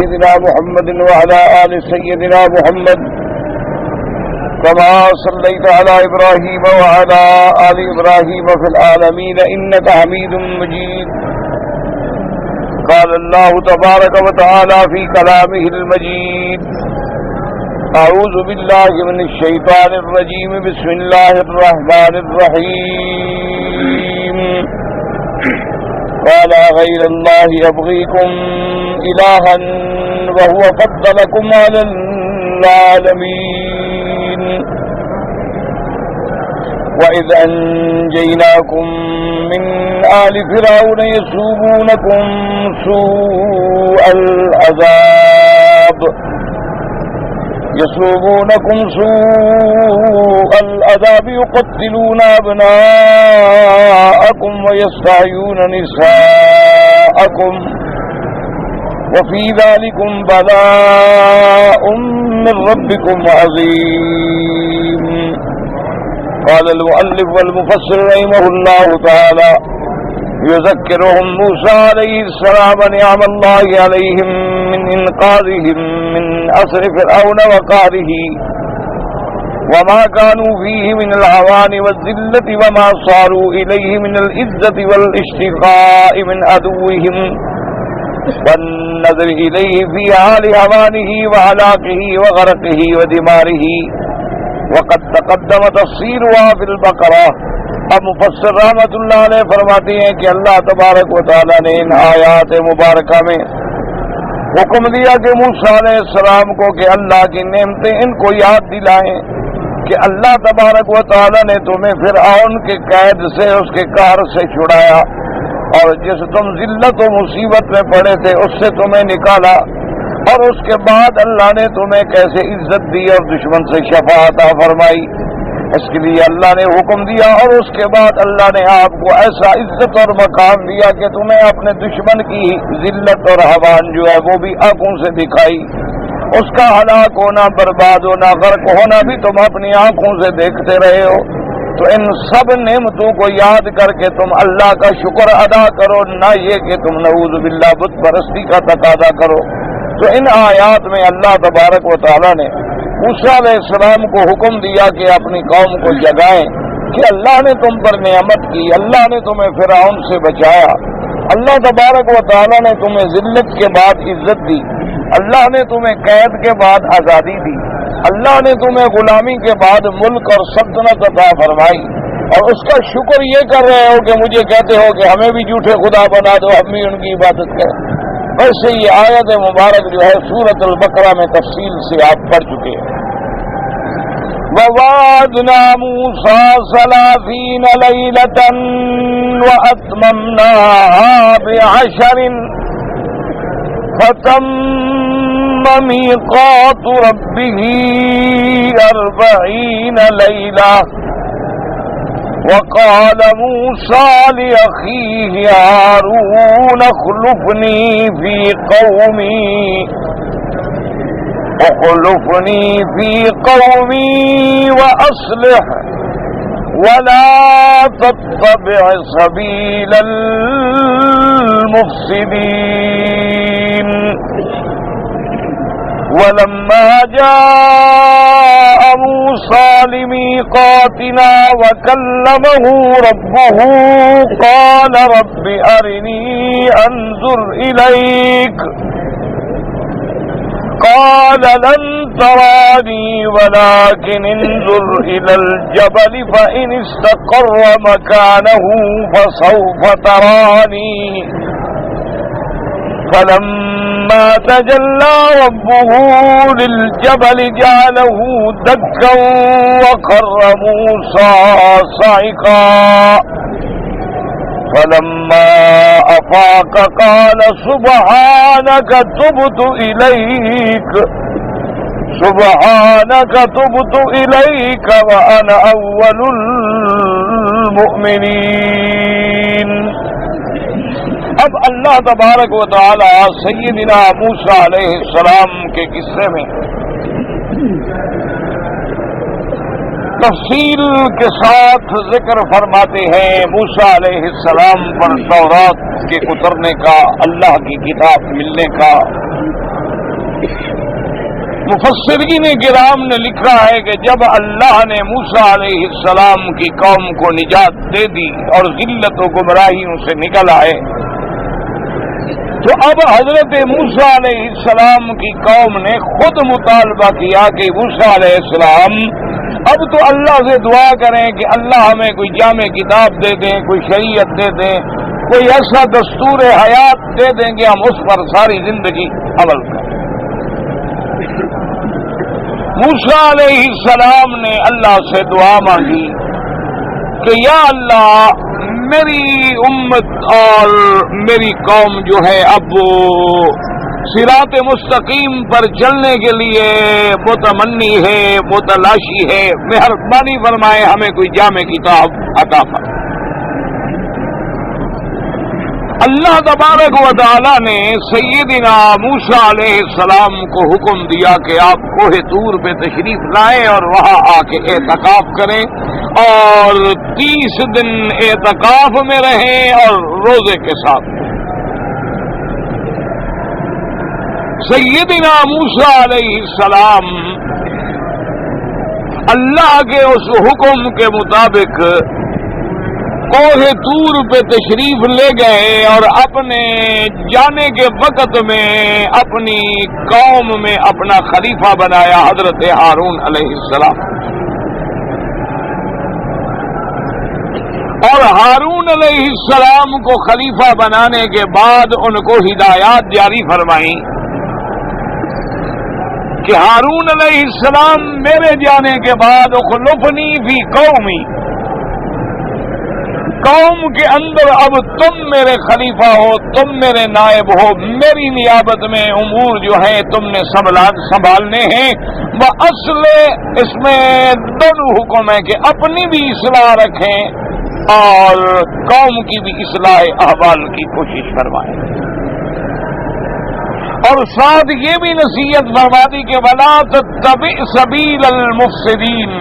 سيدنا محمد وعلى آل سيدنا محمد كما صليت على إبراهيم وعلى آل إبراهيم في العالمين إنك حميد مجيد. قال الله تبارك وتعالى في كلامه المجيد: أعوذ بالله من الشيطان الرجيم. بسم الله الرحمن الرحيم. قال غير الله يبغيكم إلها وهو فضلكم على العالمين وإذ أنجيناكم من آل فرعون يسومونكم سوء العذاب يقتلون أبناءكم ويستحيون نساءكم وفي ذلكم بلاء من ربكم عظيم. قال المؤلف والمفسر رحمه الله تعالى: يذكرهم موسى عليه السلام نعم الله عليهم من إنقاذهم من أسر فرعون وقهره وما كانوا فيه من الهوان والذلة وما صاروا إليه من العزة والاشتقاء من عدوهم والنظر إليه في حال هوانه وهلاكه وغرقه ودماره وقد تقدم تفسيرها في البقرة. اب مفسر رحمۃ اللہ علیہ فرماتے ہیں کہ اللہ تبارک و تعالیٰ نے ان آیات مبارکہ میں حکم دیا کہ موسیٰ علیہ السلام کو کہ اللہ کی نعمتیں ان کو یاد دلائیں کہ اللہ تبارک و تعالیٰ نے تمہیں فرعون کے قید سے، اس کے قہر سے چھڑایا، اور جس تم ذلت و مصیبت میں پڑے تھے اس سے تمہیں نکالا، اور اس کے بعد اللہ نے تمہیں کیسے عزت دی اور دشمن سے شفا عطا فرمائی. اس کے لیے اللہ نے حکم دیا، اور اس کے بعد اللہ نے آپ کو ایسا عزت اور مقام دیا کہ تمہیں اپنے دشمن کی ذلت اور ہوان جو ہے وہ بھی آنکھوں سے دکھائی، اس کا ہلاک ہونا، برباد ہونا، غرق ہونا بھی تم اپنی آنکھوں سے دیکھتے رہے ہو. تو ان سب نعمتوں کو یاد کر کے تم اللہ کا شکر ادا کرو، نہ یہ کہ تم نعوذ باللہ بت پرستی کا تقاضا کرو. تو ان آیات میں اللہ تبارک و تعالیٰ نے موسیٰ علیہ السلام کو حکم دیا کہ اپنی قوم کو جگائیں کہ اللہ نے تم پر نعمت کی، اللہ نے تمہیں فرعون سے بچایا، اللہ تبارک و تعالیٰ نے تمہیں ذلت کے بعد عزت دی، اللہ نے تمہیں قید کے بعد آزادی دی، اللہ نے تمہیں غلامی کے بعد ملک اور سلطنت عطا فرمائی، اور اس کا شکر یہ کر رہے ہو کہ مجھے کہتے ہو کہ ہمیں بھی جھوٹے خدا بنا دو، ہم بھی ان کی عبادت کریں. ویسے یہ آیت مبارک جو ہے سورۃ البقرہ میں تفصیل سے آپ پڑھ چکے ہیں. وَوَعَدْنَا مُوسَىٰ 30 لَيْلَةً وَأَتْمَمْنَاهَا ب10 فَتَمَّ مِيقَاتُ رَبِّهِ 40 لَيْلَةً. وقال موسى لأخيه هارون اخلفني في قومي وأصلح ولا تتبع سبيل المفسدين. ولما جاء موسى لميقاتنا وكلمه ربه قال رب أرني أنظر إليك قال لن تراني ولكن انظر إلى الجبل فإن استقر مكانه فسوف تراني. فلما تجلى ربه للجبل جعله دكا وخر موسى صعقا. فلما أفاق قال سبحانك تبت إليك وأنا أول المؤمنين. اب اللہ تبارک و تعالی سیدنا موسیٰ علیہ السلام کے قصے میں تفصیل کے ساتھ ذکر فرماتے ہیں موسیٰ علیہ السلام پر تورات کے اترنے کا، اللہ کی کتاب ملنے کا، مفسرین کرام نے لکھا ہے کہ جب اللہ نے موسیٰ علیہ السلام کی قوم کو نجات دے دی اور ذلت و گمراہیوں سے نکل آئے، تو اب حضرت موسیٰ علیہ السلام کی قوم نے خود مطالبہ کیا کہ موسیٰ علیہ السلام اب تو اللہ سے دعا کریں کہ اللہ ہمیں کوئی جامع کتاب دے دیں، کوئی شریعت دے دیں، کوئی ایسا دستور حیات دے دیں کہ ہم اس پر ساری زندگی عمل کریں۔ موسیٰ علیہ السلام نے اللہ سے دعا مانگی کہ یا اللہ میری امت اور میری قوم جو ہے اب وہ صراط مستقیم پر چلنے کے لیے متمنی ہے، متلاشی ہے، مہربانی فرمائے ہمیں کوئی جامع کتاب عطا فرمائے۔ اللہ تبارک و تعالی نے سیدنا موسیٰ علیہ السلام کو حکم دیا کہ آپ کوہ طور پہ تشریف لائیں اور وہاں آ کے اعتکاف کریں اور 30 دن اعتکاف میں رہیں اور روزے کے ساتھ۔ سیدنا موسیٰ علیہ السلام اللہ کے اس حکم کے مطابق کوہ طور پہ تشریف لے گئے اور اپنے جانے کے وقت میں اپنی قوم میں اپنا خلیفہ بنایا حضرت ہارون علیہ السلام، اور ہارون علیہ السلام کو خلیفہ بنانے کے بعد ان کو ہدایات جاری فرمائیں کہ ہارون علیہ السلام میرے جانے کے بعد اخلفنی فی قومی، قوم کے اندر اب تم میرے خلیفہ ہو، تم میرے نائب ہو، میری نیابت میں امور جو ہیں تم نے سنبھالنے ہیں۔ اصل اس میں دونوں حکم ہے کہ اپنی بھی اصلاح رکھیں اور قوم کی بھی اصلاح احوال کی کوشش فرمائیں، اور ساتھ یہ بھی نصیحت فرما دی کہ وَلَا تَتَّبِعْ سَبِيلَ الْمُفْسِدِينَ،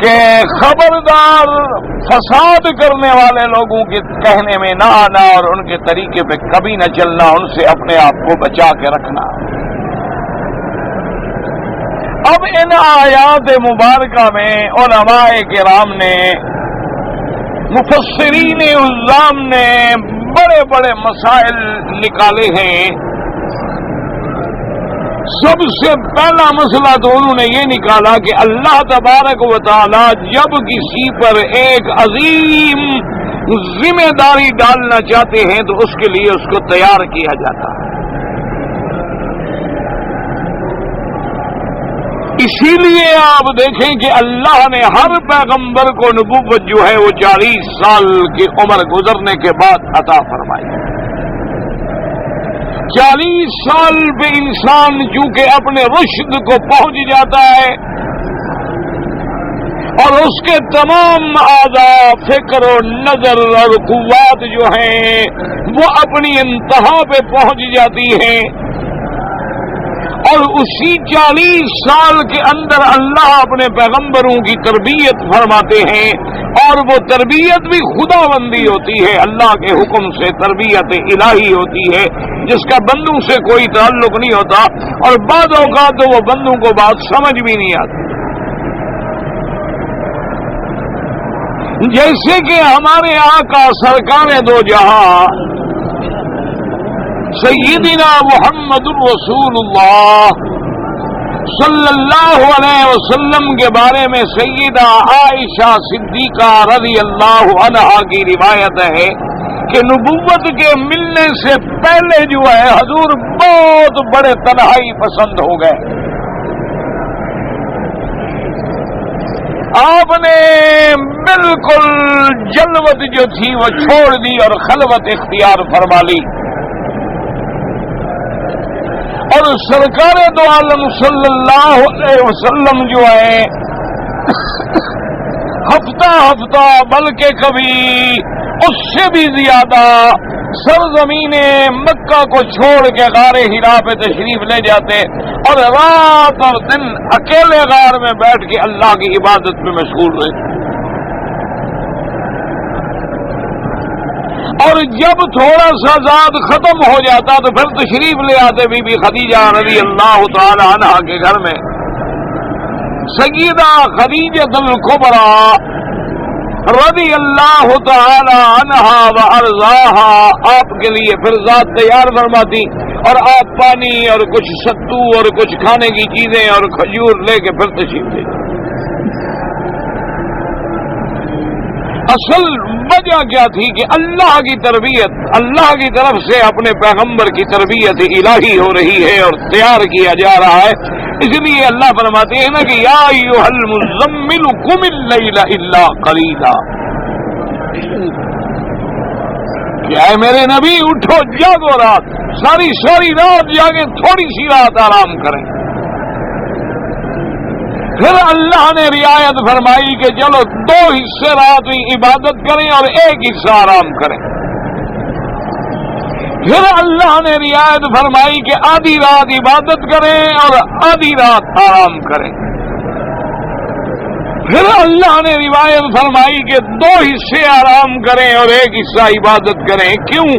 کہ خبردار فساد کرنے والے لوگوں کے کہنے میں نہ آنا اور ان کے طریقے پہ کبھی نہ چلنا، ان سے اپنے آپ کو بچا کے رکھنا۔ اب ان آیات مبارکہ میں علماء کرام نے، مفسرین عظام نے بڑے بڑے مسائل نکالے ہیں۔ سب سے پہلا مسئلہ تو انہوں نے یہ نکالا کہ اللہ تبارک و تعالی جب کسی پر ایک عظیم ذمہ داری ڈالنا چاہتے ہیں تو اس کے لیے اس کو تیار کیا جاتا ہے۔ اسی لیے آپ دیکھیں کہ اللہ نے ہر پیغمبر کو نبوت جو ہے وہ 40 سال کی عمر گزرنے کے بعد عطا فرمائی۔ 40 سال پہ انسان چونکہ اپنے رشد کو پہنچ جاتا ہے اور اس کے تمام اعضاء، فکر و نظر اور قوات جو ہیں وہ اپنی انتہا پہ پہنچ جاتی ہیں، اور اسی 40 سال کے اندر اللہ اپنے پیغمبروں کی تربیت فرماتے ہیں، اور وہ تربیت بھی خدا بندی ہوتی ہے، اللہ کے حکم سے تربیت الہی ہوتی ہے جس کا بندوں سے کوئی تعلق نہیں ہوتا، اور بعض اوقات تو وہ بندوں کو بات سمجھ بھی نہیں آتی۔ جیسے کہ ہمارے آقا سرکار دو جہاں سیدنا محمد الرسول اللہ صلی اللہ علیہ وسلم کے بارے میں سیدہ عائشہ صدیقہ رضی اللہ عنہا کی روایت ہے کہ نبوت کے ملنے سے پہلے جو ہے حضور بہت بڑے تنہائی پسند ہو گئے۔ آپ نے بالکل جلوت جو تھی وہ چھوڑ دی اور خلوت اختیار فرما لی، اور سرکار دو عالم صلی اللہ علیہ وسلم جو ہے ہفتہ بلکہ کبھی اس سے بھی زیادہ سرزمین مکہ کو چھوڑ کے غار حرا پہ تشریف لے جاتے اور رات اور دن اکیلے غار میں بیٹھ کے اللہ کی عبادت میں مشغول رہتے۔ اور جب تھوڑا سا زاد ختم ہو جاتا تو پھر تشریف لے آتے بی بی خدیجہ رضی اللہ تعالی عنہا کے گھر میں. سیدہ خدیجہ الکبریٰ رضی اللہ تعالی عنہا وارضاہا آپ کے لیے پھر ذات تیار فرماتی اور آپ پانی اور کچھ ستو اور کچھ کھانے کی چیزیں اور کھجور لے کے پھر تشریف لے. اصل وجہ کیا تھی کہ اللہ کی تربیت، اللہ کی طرف سے اپنے پیغمبر کی تربیت الہی ہو رہی ہے اور تیار کیا جا رہا ہے. اس لیے اللہ فرماتے ہیں نا کہ یا ایھا المزمل قم اللیل الا قلیلا، کہ اے میرے نبی اٹھو جاگو، رات ساری رات جاگے، تھوڑی سی رات آرام کریں. پھر اللہ نے رعایت فرمائی کہ چلو 2 حصے رات میں عبادت کریں اور 1 حصہ آرام کریں. پھر اللہ نے رعایت فرمائی کہ آدھی رات عبادت کریں اور آدھی رات آرام کریں. پھر اللہ نے روایت فرمائی کہ 2 حصے آرام کریں اور 1 حصہ عبادت کریں. کیوں؟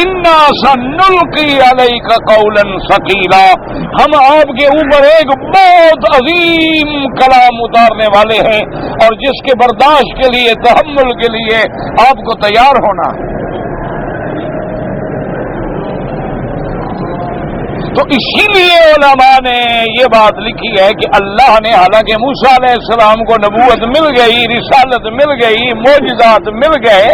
انا سنلقی علیک قولا ثقیلا، ہم آپ کے اوپر ایک بہت عظیم کلام اتارنے والے ہیں اور جس کے برداشت کے لیے، تحمل کے لیے آپ کو تیار ہونا ہے. تو اسی لیے علماء نے یہ بات لکھی ہے کہ اللہ نے، حالانکہ موسیٰ علیہ السلام کو نبوت مل گئی، رسالت مل گئی، معجزات مل گئے،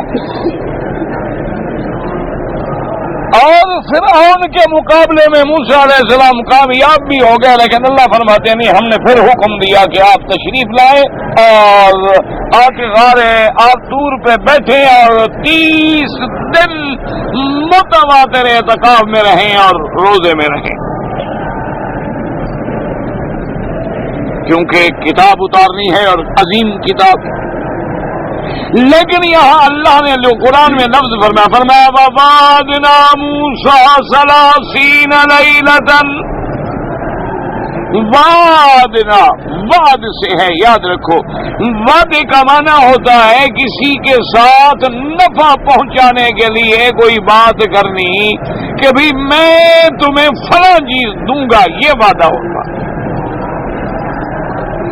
اور فرعون کے مقابلے میں موسیٰ علیہ السلام کامیاب بھی ہو گئے، لیکن اللہ فرماتے ہیں نہیں، ہم نے پھر حکم دیا کہ آپ تشریف لائیں اور آ کے غارے آپ طور پہ بیٹھیں اور 30 دن متواتر اعتکاف میں رہیں اور روزے میں رہیں، کیونکہ کتاب اتارنی ہے اور عظیم کتاب. لیکن یہاں اللہ نے جو قرآن میں لفظ فرمایا وَوَعَدْنَا مُوسَىٰ 30 لَيْلَةً، وعدنا وعد سے ہے، یاد رکھو. وعدے کا معنی ہوتا ہے کسی کے ساتھ نفع پہنچانے کے لیے کوئی بات کرنی کہ بھی میں تمہیں فلاں چیز دوں گا، یہ وعدہ ہوتا.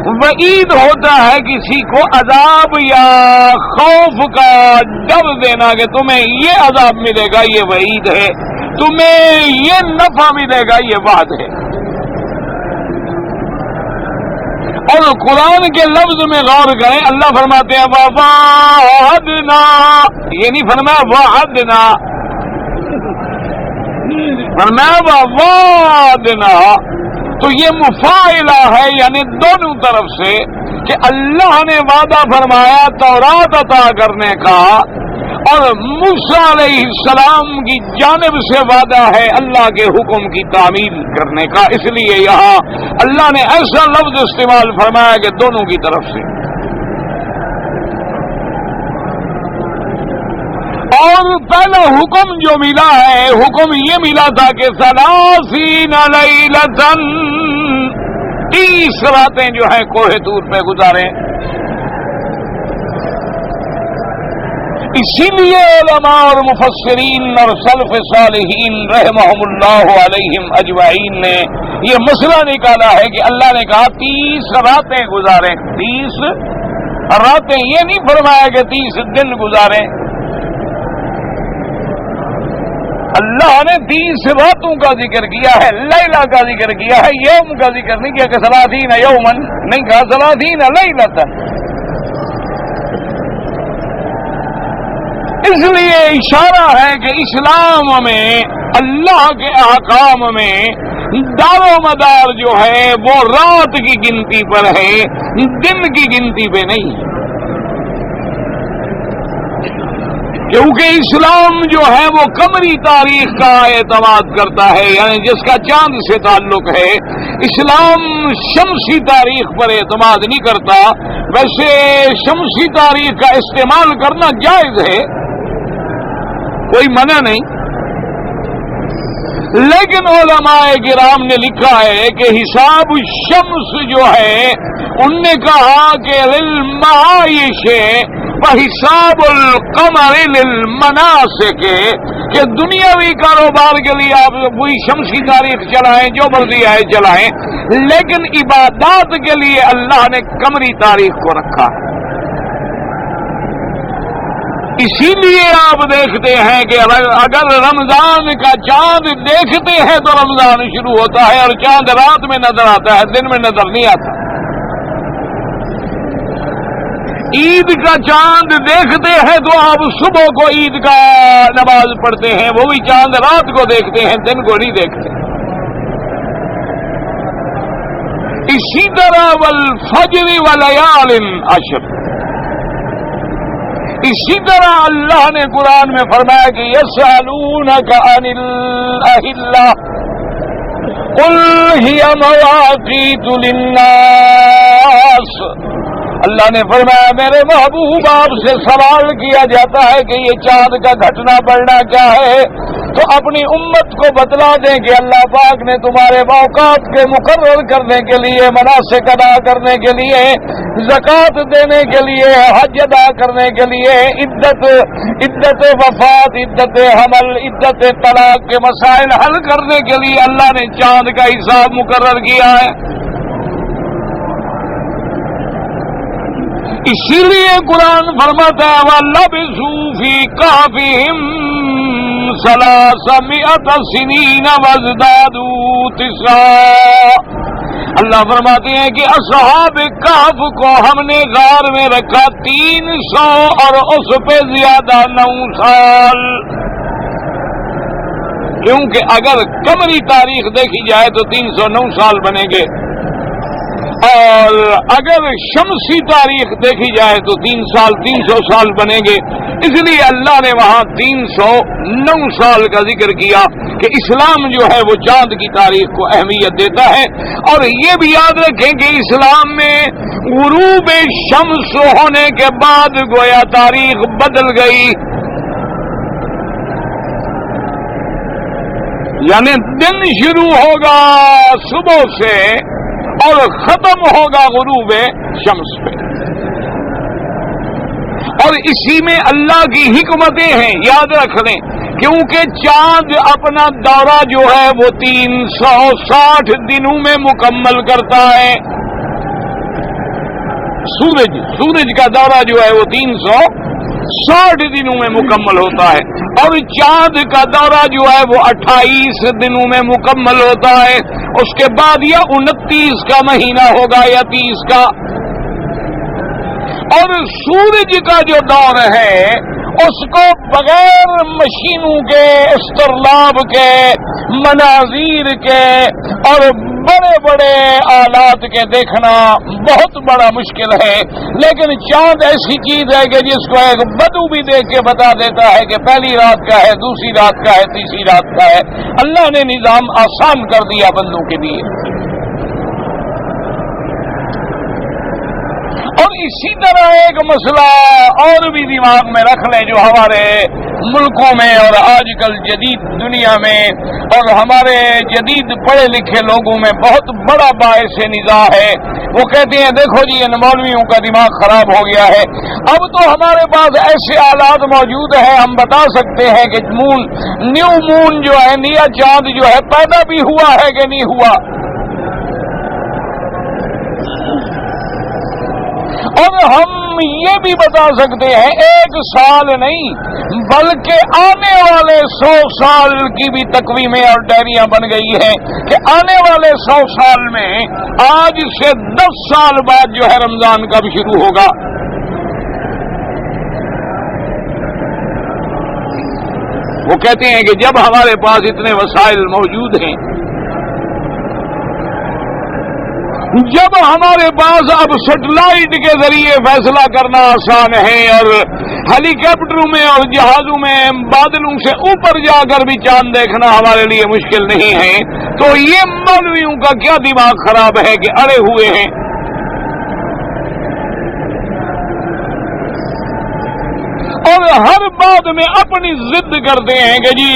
وعید ہوتا ہے کسی کو عذاب یا خوف کا ڈر دینا کہ تمہیں یہ عذاب ملے گا، یہ وعید ہے، تمہیں یہ نفع ملے گا، یہ وعد ہے. اور قرآن کے لفظ میں غور کریں، اللہ فرماتے ہیں وَوَعَدْنَا، یہ نہیں فرمایا وَعَدْنَا، فرمایا وَوَعَدْنَا. تو یہ مفاعلہ ہے، یعنی دونوں طرف سے، کہ اللہ نے وعدہ فرمایا تورات عطا کرنے کا اور موسیٰ علیہ السلام کی جانب سے وعدہ ہے اللہ کے حکم کی تعمیل کرنے کا. اس لیے یہاں اللہ نے ایسا لفظ استعمال فرمایا کہ دونوں کی طرف سے. اور پہلا حکم جو ملا ہے، حکم یہ ملا تھا کہ 30 لیلۃ، 30 راتیں جو ہیں کوہ طور پہ گزاریں. اسی لیے علماء اور مفسرین اور سلف صالحین رحمہم اللہ علیہم اجمعین نے یہ مسئلہ نکالا ہے کہ اللہ نے کہا 30 راتیں گزاریں. 30 راتیں، یہ نہیں فرمایا کہ 30 دن گزاریں. اللہ نے 30 راتوں کا ذکر کیا ہے، لیلہ کا ذکر کیا ہے، یوم کا ذکر نہیں کیا کہ 30 یومن، نہیں کہا 30 لیلۃ. اس لیے اشارہ ہے کہ اسلام میں، اللہ کے احکام میں دار و مدار جو ہے وہ رات کی گنتی پر ہے، دن کی گنتی پہ نہیں. کیونکہ اسلام جو ہے وہ قمری تاریخ کا اعتماد کرتا ہے، یعنی جس کا چاند سے تعلق ہے. اسلام شمسی تاریخ پر اعتماد نہیں کرتا. ویسے شمسی تاریخ کا استعمال کرنا جائز ہے، کوئی منع نہیں، لیکن علماء کرام نے لکھا ہے کہ حساب الشمس جو ہے، ان نے کہا کہ للمعائش، بحساب القمر للمناسک، کہ دنیاوی کاروبار کے لیے آپ وہی شمسی تاریخ چلائیں، جو مرضی آئے چلائیں، لیکن عبادات کے لیے اللہ نے قمری تاریخ کو رکھا ہے۔ اسی لیے آپ دیکھتے ہیں کہ اگر رمضان کا چاند دیکھتے ہیں تو رمضان شروع ہوتا ہے، اور چاند رات میں نظر آتا ہے، دن میں نظر نہیں آتا۔ عید کا چاند دیکھتے ہیں تو آپ صبح کو عید کا نماز پڑھتے ہیں، وہ بھی چاند رات کو دیکھتے ہیں، دن کو نہیں دیکھتے۔ اسی طرح والفجر ولیال عشر، اسی طرح اللہ نے قرآن میں فرمایا کہ یسألونک عن الأہلہ قل ہی مواقیت للناس، اللہ نے فرمایا میرے محبوب آپ سے سوال کیا جاتا ہے کہ یہ چاند کا گھٹنا بڑھنا کیا ہے، تو اپنی امت کو بتلا دیں کہ اللہ پاک نے تمہارے اوقات کے مقرر کرنے کے لیے، مناسک ادا کرنے کے لیے، زکوٰۃ دینے کے لیے، حج ادا کرنے کے لیے، عدت وفات، عدت حمل، عدت طلاق کے مسائل حل کرنے کے لیے اللہ نے چاند کا حساب مقرر کیا ہے۔ اسی لیے قرآن فرماتا ہے وَلَبِثُوا فِي كَهْفِهِمْ 300 سنین وازدادوا تسعا، اللہ فرماتے ہیں کہ اصحاب کہف کو ہم نے غار میں رکھا 300 اور اس پہ زیادہ 9 سال، کیونکہ اگر قمری تاریخ دیکھی جائے تو 309 سال بنیں گے، اور اگر شمسی تاریخ دیکھی جائے تو 300 سال بنیں گے۔ اس لیے اللہ نے وہاں 309 سال کا ذکر کیا کہ اسلام جو ہے وہ چاند کی تاریخ کو اہمیت دیتا ہے۔ اور یہ بھی یاد رکھیں کہ اسلام میں غروب شمس ہونے کے بعد گویا تاریخ بدل گئی، یعنی دن شروع ہوگا صبح سے اور ختم ہوگا غروب شمس پہ، اور اسی میں اللہ کی حکمتیں ہیں، یاد رکھ لیں، کیونکہ چاند اپنا دورہ جو ہے وہ 360 دنوں میں مکمل کرتا ہے۔ سورج کا دورہ جو ہے وہ 360 دنوں میں مکمل ہوتا ہے، اور چاند کا دورہ جو ہے وہ 28 دنوں میں مکمل ہوتا ہے، اس کے بعد یا 29 کا مہینہ ہوگا یا 30 کا۔ اور سورج کا جو دور ہے اس کو بغیر مشینوں کے، استرلاب کے، مناظیر کے اور بڑے بڑے آلات کے دیکھنا بہت بڑا مشکل ہے، لیکن چاند ایسی چیز ہے کہ جس کو ایک بدو بھی دیکھ کے بتا دیتا ہے کہ پہلی رات کا ہے، دوسری رات کا ہے، تیسری رات کا ہے۔ اللہ نے نظام آسان کر دیا بندوں کے لیے۔ اور اسی طرح ایک مسئلہ اور بھی دماغ میں رکھ لیں جو ہمارے ملکوں میں اور آج کل جدید دنیا میں اور ہمارے جدید پڑھے لکھے لوگوں میں بہت بڑا باعث نزاع ہے۔ وہ کہتے ہیں دیکھو جی ان مولویوں کا دماغ خراب ہو گیا ہے، اب تو ہمارے پاس ایسے آلات موجود ہیں، ہم بتا سکتے ہیں کہ نیو مون جو ہے، نیا چاند جو ہے پیدا بھی ہوا ہے کہ نہیں ہوا، اور ہم یہ بھی بتا سکتے ہیں 1 سال نہیں بلکہ آنے والے 100 سال کی بھی تقویمیں اور ڈائریاں بن گئی ہیں کہ آنے والے 100 سال میں آج سے 10 سال بعد جو ہے رمضان کب شروع ہوگا۔ وہ کہتے ہیں کہ جب ہمارے پاس اتنے وسائل موجود ہیں، جب ہمارے پاس اب سیٹلائٹ کے ذریعے فیصلہ کرنا آسان ہے اور ہیلی کاپٹروں میں اور جہازوں میں بادلوں سے اوپر جا کر بھی چاند دیکھنا ہمارے لیے مشکل نہیں ہے، تو یہ مولویوں کا کیا دماغ خراب ہے کہ اڑے ہوئے ہیں۔ اور ہر بات میں اپنی ضد کرتے ہیں کہ جی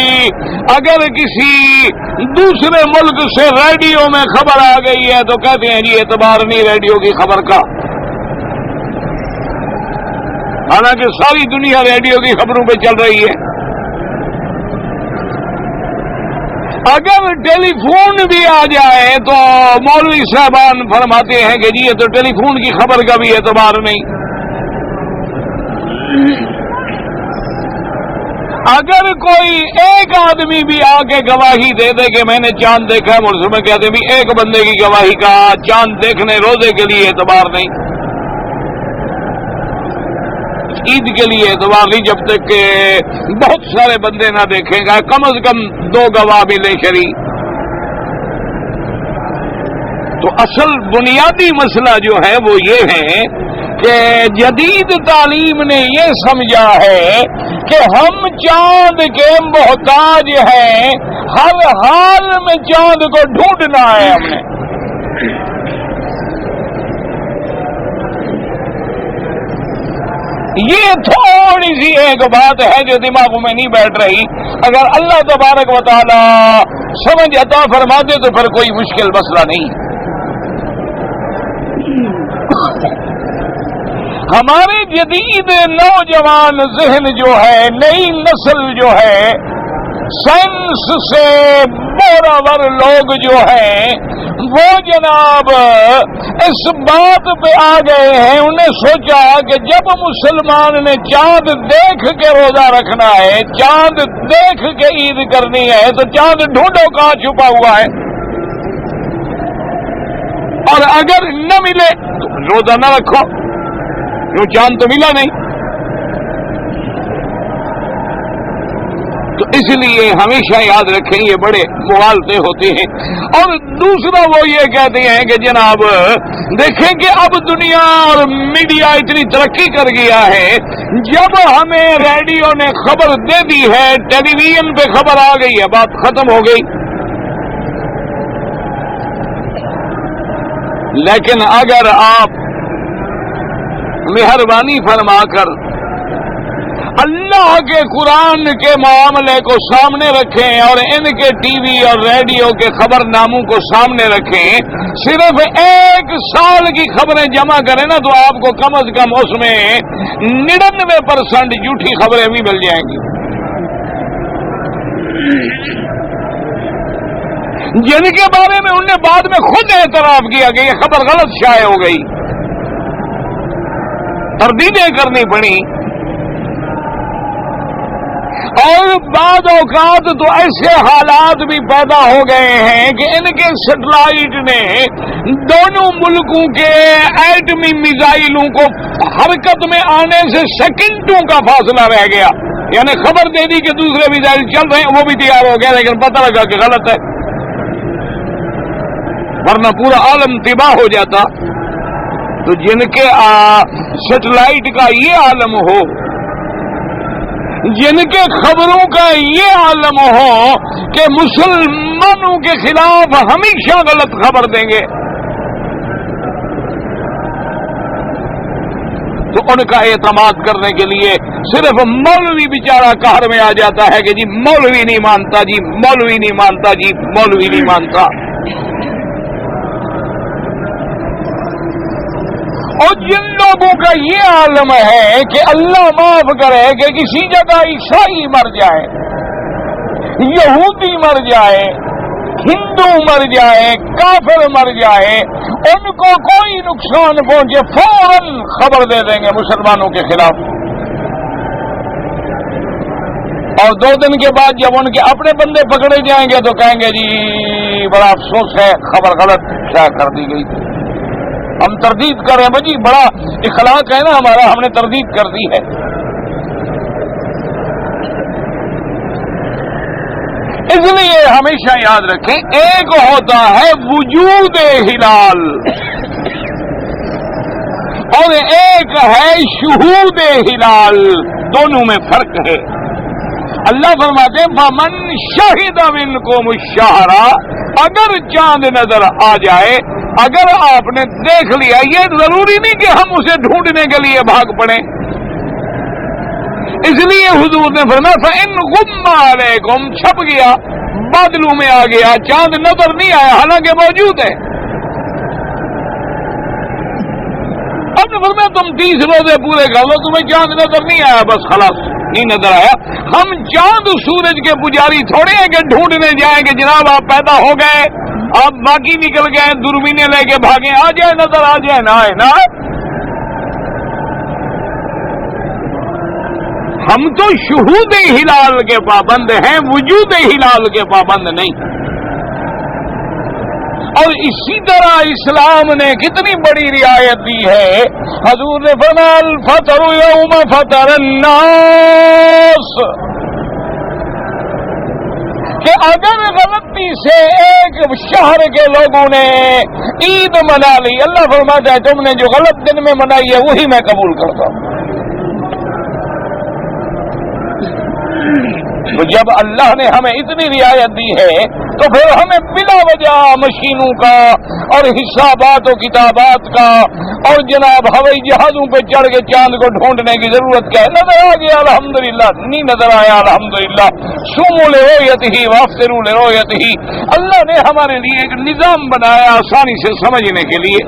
اگر کسی دوسرے ملک سے ریڈیو میں خبر آ گئی ہے تو کہتے ہیں جی اعتبار نہیں ریڈیو کی خبر کا۔ حالانکہ ساری دنیا ریڈیو کی خبروں پہ چل رہی ہے. اگر ٹیلی فون بھی آ جائے تو مولوی صاحبان فرماتے ہیں کہ جی یہ تو ٹیلی فون کی خبر کا بھی اعتبار نہیں. اگر کوئی ایک آدمی بھی آ کے گواہی دے دے کہ میں نے چاند دیکھا ہے، مرسوم میں کہتے ہیں بھی ایک بندے کی گواہی کا چاند دیکھنے روزے کے لیے اعتبار نہیں، عید کے لیے اعتبار نہیں، جب تک کہ بہت سارے بندے نہ دیکھیں گا، کم از کم 2 گواہ بھی لے شری. تو اصل بنیادی مسئلہ جو ہے وہ یہ ہے کہ جدید تعلیم نے یہ سمجھا ہے کہ ہم چاند کے محتاج ہیں، ہر حال میں چاند کو ڈھونڈنا ہے ہم نے. یہ تھوڑی سی ایک بات ہے جو دماغوں میں نہیں بیٹھ رہی. اگر اللہ تبارک و تعالی سمجھ عطا فرما دے تو پھر کوئی مشکل مسئلہ نہیں. ہمارے جدید نوجوان ذہن جو ہے، نئی نسل جو ہے، سائنس سے بوراور لوگ جو ہیں، وہ جناب اس بات پہ آ گئے ہیں، انہیں سوچا کہ جب مسلمان نے چاند دیکھ کے روزہ رکھنا ہے، چاند دیکھ کے عید کرنی ہے، تو چاند ڈھونڈو کہاں چھپا ہوا ہے، اور اگر نہ ملے تو روزہ نہ رکھو، کیوں چاند تو ملا نہیں. تو اس لیے ہمیشہ یاد رکھیں یہ بڑے مغالطے ہوتے ہیں. اور دوسرا وہ یہ کہتے ہیں کہ جناب دیکھیں کہ اب دنیا اور میڈیا اتنی ترقی کر گیا ہے، جب ہمیں ریڈیو نے خبر دے دی ہے، ٹیلی ویژن پہ خبر آ گئی ہے، بات ختم ہو گئی. لیکن اگر آپ مہربانی فرما کر اللہ کے قرآن کے معاملے کو سامنے رکھیں اور ان کے ٹی وی اور ریڈیو کے خبر ناموں کو سامنے رکھیں، صرف 1 سال کی خبریں جمع کریں نا تو آپ کو کم از کم اس میں 99% جھوٹی خبریں بھی مل جائیں گی، جن کے بارے میں انہوں نے بعد میں خود اعتراف کیا کہ یہ خبر غلط شائع ہو گئی، تردیدیں کرنی پڑی. اور بعض اوقات تو ایسے حالات بھی پیدا ہو گئے ہیں کہ ان کے سیٹلائٹ نے دونوں ملکوں کے ایٹمی میزائلوں کو حرکت میں آنے سے سیکنڈوں کا فاصلہ رہ گیا. یعنی خبر دے دی کہ دوسرے میزائل چل رہے ہیں، وہ بھی تیار ہو گیا، لیکن پتہ لگا کہ غلط ہے، ورنہ پورا عالم تباہ ہو جاتا. تو جن کے سیٹلائٹ کا یہ عالم ہو، جن کے خبروں کا یہ عالم ہو کہ مسلمانوں کے خلاف ہمیشہ غلط خبر دیں گے، تو ان کا اعتماد کرنے کے لیے صرف مولوی بیچارہ قہر میں آ جاتا ہے کہ جی مولوی نہیں مانتا، جی مولوی نہیں مانتا، جی مولوی نہیں مانتا. اور جن لوگوں کا یہ عالم ہے کہ اللہ معاف کرے کہ کسی جگہ عیسائی مر جائے، یہودی مر جائے، ہندو مر جائے، کافر مر جائے، ان کو کوئی نقصان پہنچے فوراً خبر دے دیں گے مسلمانوں کے خلاف. اور 2 دن کے بعد جب ان کے اپنے بندے پکڑے جائیں گے تو کہیں گے جی بڑا افسوس ہے، خبر غلط شائع کر دی گئی تھی، ہم تردید کر رہے ہیں. بھائی بڑا اخلاق ہے نا ہمارا، ہم نے تردید کر دی ہے. اس لیے ہمیشہ یاد رکھیں، ایک ہوتا ہے وجود ہلال اور ایک ہے شہود ہلال، دونوں میں فرق ہے. اللہ فرماتے ہیں فمن شہد منکم الشہر، اگر چاند نظر آ جائے، اگر آپ نے دیکھ لیا، یہ ضروری نہیں کہ ہم اسے ڈھونڈنے کے لیے بھاگ پڑیں. اس لیے حضور نے فرمایا فإن غم علیکم، چھپ گیا، بادلوں میں آ گیا، چاند نظر نہیں آیا حالانکہ موجود ہے. اب نے فرمایا تم 30 روزے پورے کر لو، تمہیں چاند نظر نہیں آیا، بس خلاص نہیں نظر آیا۔ ہم چاند سورج کے پجاری تھوڑے ہیں کہ ڈھونڈنے جائیں کہ جناب آپ پیدا ہو گئے، آپ باقی نکل گئے، دوربینیں لے کے بھاگیں، آ جائے نظر آ جائے، نہ آئے نہ آئے۔ ہم تو شہود ہلال کے پابند ہیں، وجود ہلال کے پابند نہیں۔ اور اسی طرح اسلام نے کتنی بڑی رعایت دی ہے، حضور نے فرمایا الفطر یوم فطر الناس، کہ اگر غلطی سے ایک شہر کے لوگوں نے عید منا لی، اللہ فرماتا ہے تم نے جو غلط دن میں منائی ہے وہی میں قبول کرتا ہوں۔ تو جب اللہ نے ہمیں اتنی رعایت دی ہے تو پھر ہمیں بلا وجہ مشینوں کا اور حسابات و کتابات کا اور جناب ہوائی جہازوں پہ چڑھ کے چاند کو ڈھونڈنے کی ضرورت کیا ہے؟ نظر آ گیا الحمدللہ، نہیں نظر آیا الحمدللہ، صوموا لرؤیتہ وافطروا لرؤیتہ۔ اللہ نے ہمارے لیے ایک نظام بنایا آسانی سے سمجھنے کے لیے۔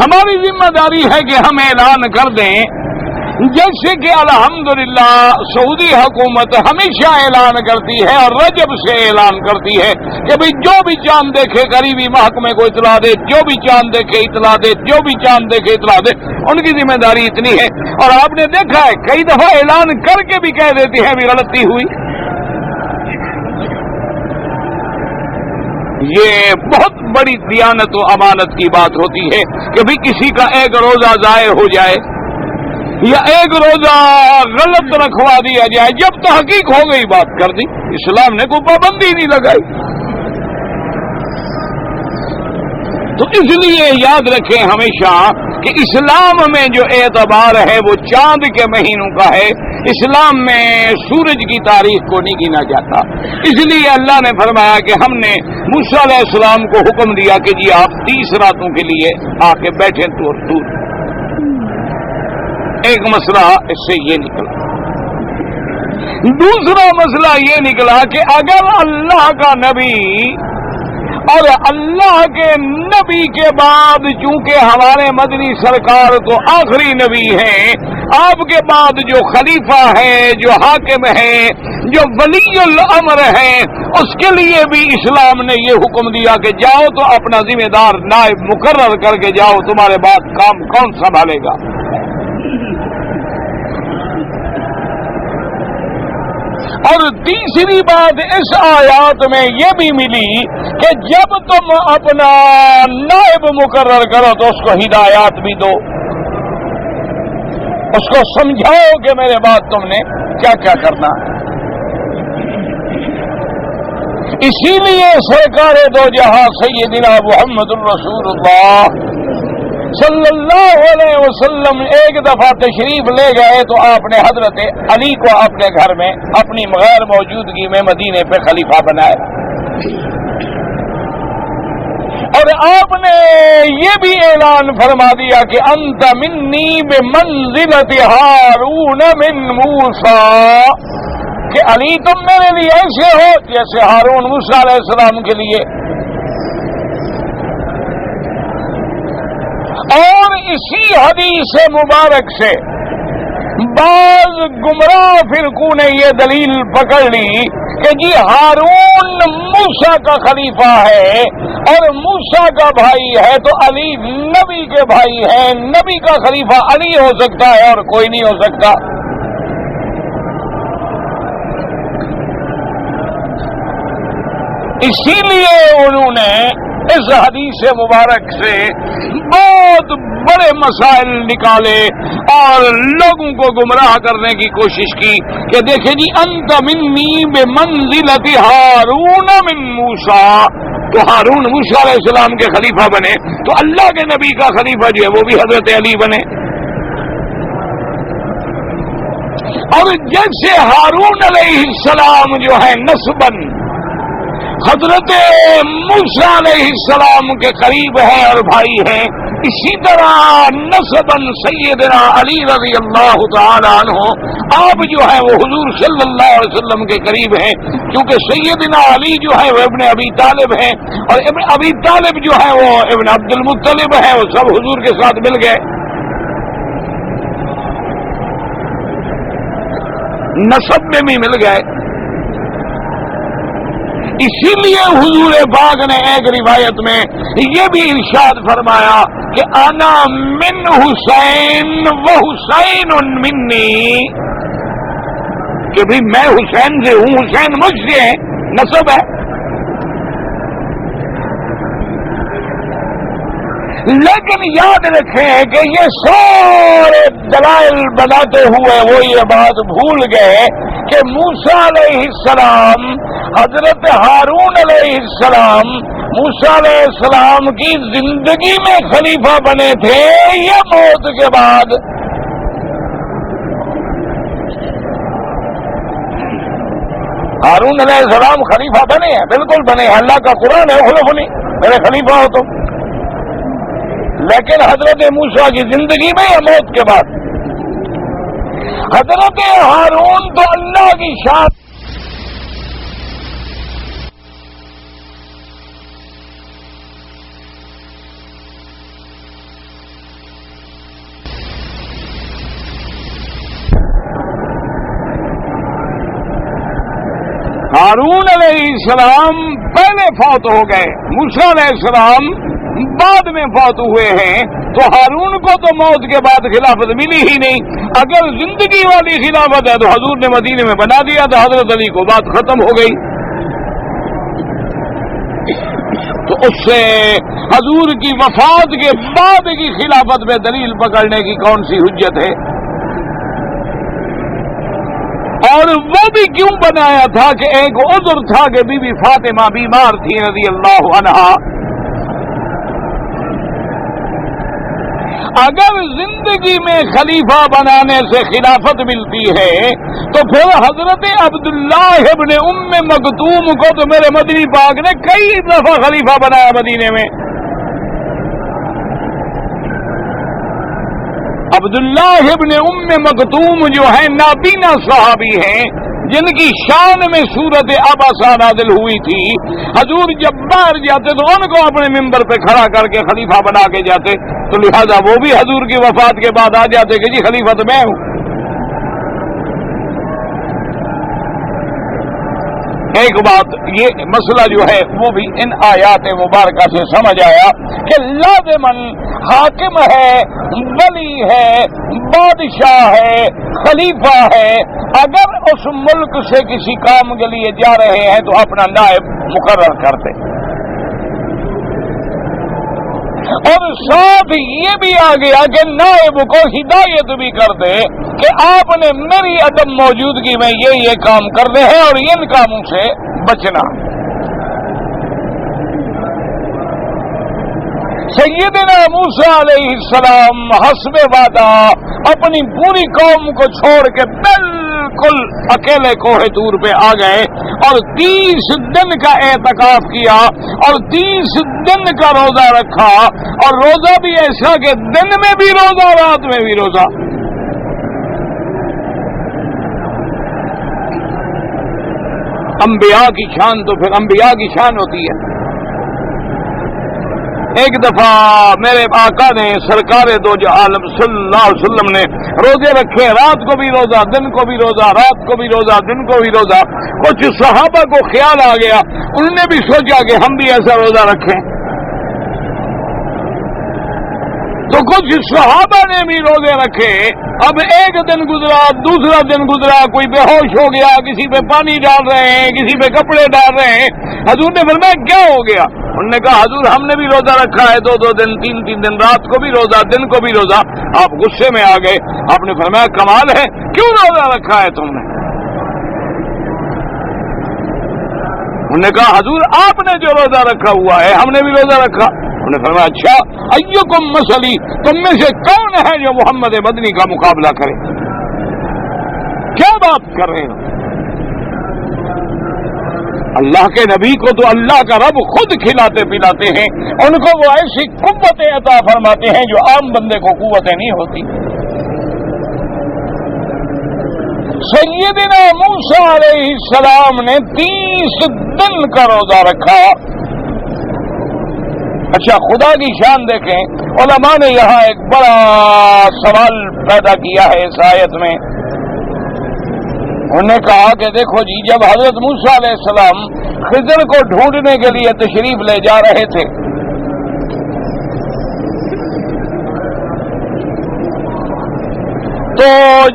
ہماری ذمہ داری ہے کہ ہم اعلان کر دیں، جیسے کہ الحمدللہ سعودی حکومت ہمیشہ اعلان کرتی ہے اور رجب سے اعلان کرتی ہے کہ بھئی جو بھی چاند دیکھے قریبی محکمے کو اطلاع دے، جو بھی چاند دیکھے اطلاع دے، جو بھی چاند دیکھے اطلاع دے۔ ان کی ذمہ داری اتنی ہے، اور آپ نے دیکھا ہے کئی دفعہ اعلان کر کے بھی کہہ دیتی ہے بھی غلطی ہوئی۔ یہ بہت بڑی دیانت و امانت کی بات ہوتی ہے کہ بھئی کسی کا ایک روزہ ضائع ہو جائے یا ایک روزہ غلط رکھوا دیا جائے، جب تحقیق ہو گئی بات کر دی، اسلام نے کوئی پابندی نہیں لگائی۔ تو اس لیے یاد رکھیں ہمیشہ کہ اسلام میں جو اعتبار ہے وہ چاند کے مہینوں کا ہے، اسلام میں سورج کی تاریخ کو نہیں گنا جاتا۔ اس لیے اللہ نے فرمایا کہ ہم نے موسیٰ علیہ السلام کو حکم دیا کہ جی آپ 30 راتوں کے لیے آ کے بیٹھیں دور۔ ایک مسئلہ اس سے یہ نکلا۔ دوسرا مسئلہ یہ نکلا کہ اگر اللہ کا نبی اور اللہ کے نبی کے بعد، چونکہ ہمارے مدنی سرکار تو آخری نبی ہیں، آپ کے بعد جو خلیفہ ہے، جو حاکم ہے، جو ولی الامر ہے، اس کے لیے بھی اسلام نے یہ حکم دیا کہ جاؤ تو اپنا ذمہ دار نائب مقرر کر کے جاؤ، تمہارے بعد کام کون سنبھالے گا۔ اور تیسری بات اس آیات میں یہ بھی ملی کہ جب تم اپنا نائب مقرر کرو تو اس کو ہدایات بھی دو، اس کو سمجھاؤ کہ میرے بعد تم نے کیا کیا کرنا ہے۔ اسی لیے سرکار دو جہاں سیدنا محمد الرسول اللہ صلی اللہ علیہ وسلم ایک دفعہ تشریف لے گئے تو آپ نے حضرت علی کو اپنے گھر میں اپنی غیر موجودگی میں مدینے پہ خلیفہ بنایا، اور آپ نے یہ بھی اعلان فرما دیا کہ انت منی بمنزلت ہارون من موسیٰ، کہ علی تم میرے لیے ایسے ہو جیسے ہارون موسیٰ علیہ السلام کے لیے۔ اور اسی حدیث مبارک سے بعض گمراہ فرقوں نے یہ دلیل پکڑ لی کہ جی ہارون موسیٰ کا خلیفہ ہے اور موسیٰ کا بھائی ہے تو علی نبی کے بھائی ہیں، نبی کا خلیفہ علی ہو سکتا ہے اور کوئی نہیں ہو سکتا۔ اسی لیے انہوں نے اس حدیث مبارک سے بہت بڑے مسائل نکالے اور لوگوں کو گمراہ کرنے کی کوشش کی کہ دیکھیں جی انت منی بمنزلت ہارون من موسیٰ، تو ہارون موسیٰ علیہ السلام کے خلیفہ بنے تو اللہ کے نبی کا خلیفہ جو ہے وہ بھی حضرت علی بنے۔ اور جیسے ہارون علیہ السلام جو ہے نسباً حضرت موسیٰ علیہ السلام کے قریب ہیں اور بھائی ہیں، اسی طرح نسباً سیدنا علی رضی اللہ تعالی عنہ آپ جو ہے وہ حضور صلی اللہ علیہ وسلم کے قریب ہیں، کیونکہ سیدنا علی جو ہے وہ ابن ابی طالب ہیں، اور ابن ابی طالب جو ہے وہ ابن عبد المطلب ہے، وہ سب حضور کے ساتھ مل گئے، نسب میں بھی مل گئے۔ اسی لیے حضور پاک نے ایک روایت میں یہ بھی ارشاد فرمایا کہ انا من حسین و حسین منی، کہ بھی میں حسین سے ہوں، حسین مجھ سے ہے، نسب ہے۔ لیکن یاد رکھیں کہ یہ سارے دلائل بناتے ہوئے وہ یہ بات بھول گئے کہ موسیٰ علیہ السلام، حضرت ہارون علیہ السلام موسیٰ علیہ السلام کی زندگی میں خلیفہ بنے تھے یا موت کے بعد؟ ہارون علیہ السلام خلیفہ بنے ہیں، بالکل بنے ہیں، اللہ کا قرآن ہے خلفنی، میرے خلیفہ ہو تم۔ لیکن حضرت موسیٰ کی زندگی میں یا موت کے بعد؟ حضرت ہارون تو اللہ کی شان، ہارون علیہ السلام پہلے فوت ہو گئے، موسیٰ علیہ السلام بعد میں فوت ہوئے ہیں، تو ہارون کو تو موت کے بعد خلافت ملی ہی نہیں۔ اگر زندگی والی خلافت ہے تو حضور نے مدینے میں بنا دیا تھا، حضرت علی کو بات ختم ہو گئی۔ تو اس سے حضور کی وفات کے بعد کی خلافت میں دلیل پکڑنے کی کون سی حجت ہے؟ اور وہ بھی کیوں بنایا تھا کہ ایک عذر تھا کہ بی بی فاطمہ بیمار تھی رضی اللہ عنہا۔ اگر زندگی میں خلیفہ بنانے سے خلافت ملتی ہے تو پھر حضرت عبداللہ ابن ام مکتوم کو تو میرے مدنی پاک نے کئی دفعہ خلیفہ بنایا مدینے میں۔ عبداللہ ابن ام مکتوم جو ہے نابینا صحابی ہیں، جن کی شان میں سورت عبسہ نازل ہوئی تھی، حضور جب باہر جاتے تو ان کو اپنے ممبر پہ کھڑا کر کے خلیفہ بنا کے جاتے، تو لہذا وہ بھی حضور کی وفات کے بعد آ جاتے کہ جی خلیفہ تو میں ہوں۔ ایک بات یہ مسئلہ جو ہے وہ بھی ان آیات مبارکہ سے سمجھ آیا کہ لازماً حاکم ہے، ولی ہے، بادشاہ ہے، خلیفہ ہے، اگر اس ملک سے کسی کام کے لیے جا رہے ہیں تو اپنا نائب مقرر کرتے، اور ساتھ یہ بھی آ گیا کہ نائب کو ہدایت بھی کر دے کہ آپ نے میری عدم موجودگی میں یہ کام کرنے ہیں اور ان کاموں سے بچنا۔ سیدنا موسیٰ علیہ السلام حسب وعدہ اپنی پوری قوم کو چھوڑ کے بالکل اکیلے کوہ طور پہ آ گئے اور 30 دن کا اعتکاف کیا اور 30 دن کا روزہ رکھا، اور روزہ بھی ایسا کہ دن میں بھی روزہ رات میں بھی روزہ۔ انبیاء کی شان تو پھر انبیاء کی شان ہوتی ہے۔ ایک دفعہ میرے آقا نے سرکار دو عالم صلی اللہ علیہ وسلم نے روزے رکھے، رات کو بھی روزہ، دن کو بھی روزہ، رات کو بھی روزہ، دن کو بھی روزہ۔ کچھ صحابہ کو خیال آ گیا، انہوں نے بھی سوچا کہ ہم بھی ایسا روزہ رکھیں، تو کچھ صحابہ نے بھی روزے رکھے۔ اب ایک دن گزرا، دوسرا دن گزرا، کوئی بے ہوش ہو گیا، کسی پہ پانی ڈال رہے ہیں، کسی پہ کپڑے ڈال رہے ہیں۔ حضور نے فرمایا کیا ہو گیا؟ انہوں نے کہا حضور ہم نے بھی روزہ رکھا ہے، 2 دن 3 دن، رات کو بھی روزہ، دن کو بھی روزہ۔ آپ غصے میں آ گئے، آپ نے فرمایا کمال ہے، کیوں روزہ رکھا ہے تم نے؟ انہوں نے کہا حضور آپ نے جو روزہ رکھا ہوا ہے ہم نے بھی روزہ رکھا۔ انہوں نے فرمایا اچھا، ایکم مسلی، تم میں سے کون ہے جو محمد مدنی کا مقابلہ کرے؟ کیا بات کر رہے ہو؟ اللہ کے نبی کو تو اللہ کا رب خود کھلاتے پلاتے ہیں، ان کو وہ ایسی قوتیں عطا فرماتے ہیں جو عام بندے کو قوتیں نہیں ہوتی۔ سیدنا موسیٰ علیہ السلام نے 30 دن کا روزہ رکھا. اچھا خدا کی شان دیکھیں، علماء نے یہاں ایک بڑا سوال پیدا کیا ہے اس آیت میں. انہوں نے کہا کہ دیکھو جی، جب حضرت موسیٰ علیہ السلام خضر کو ڈھونڈنے کے لیے تشریف لے جا رہے تھے تو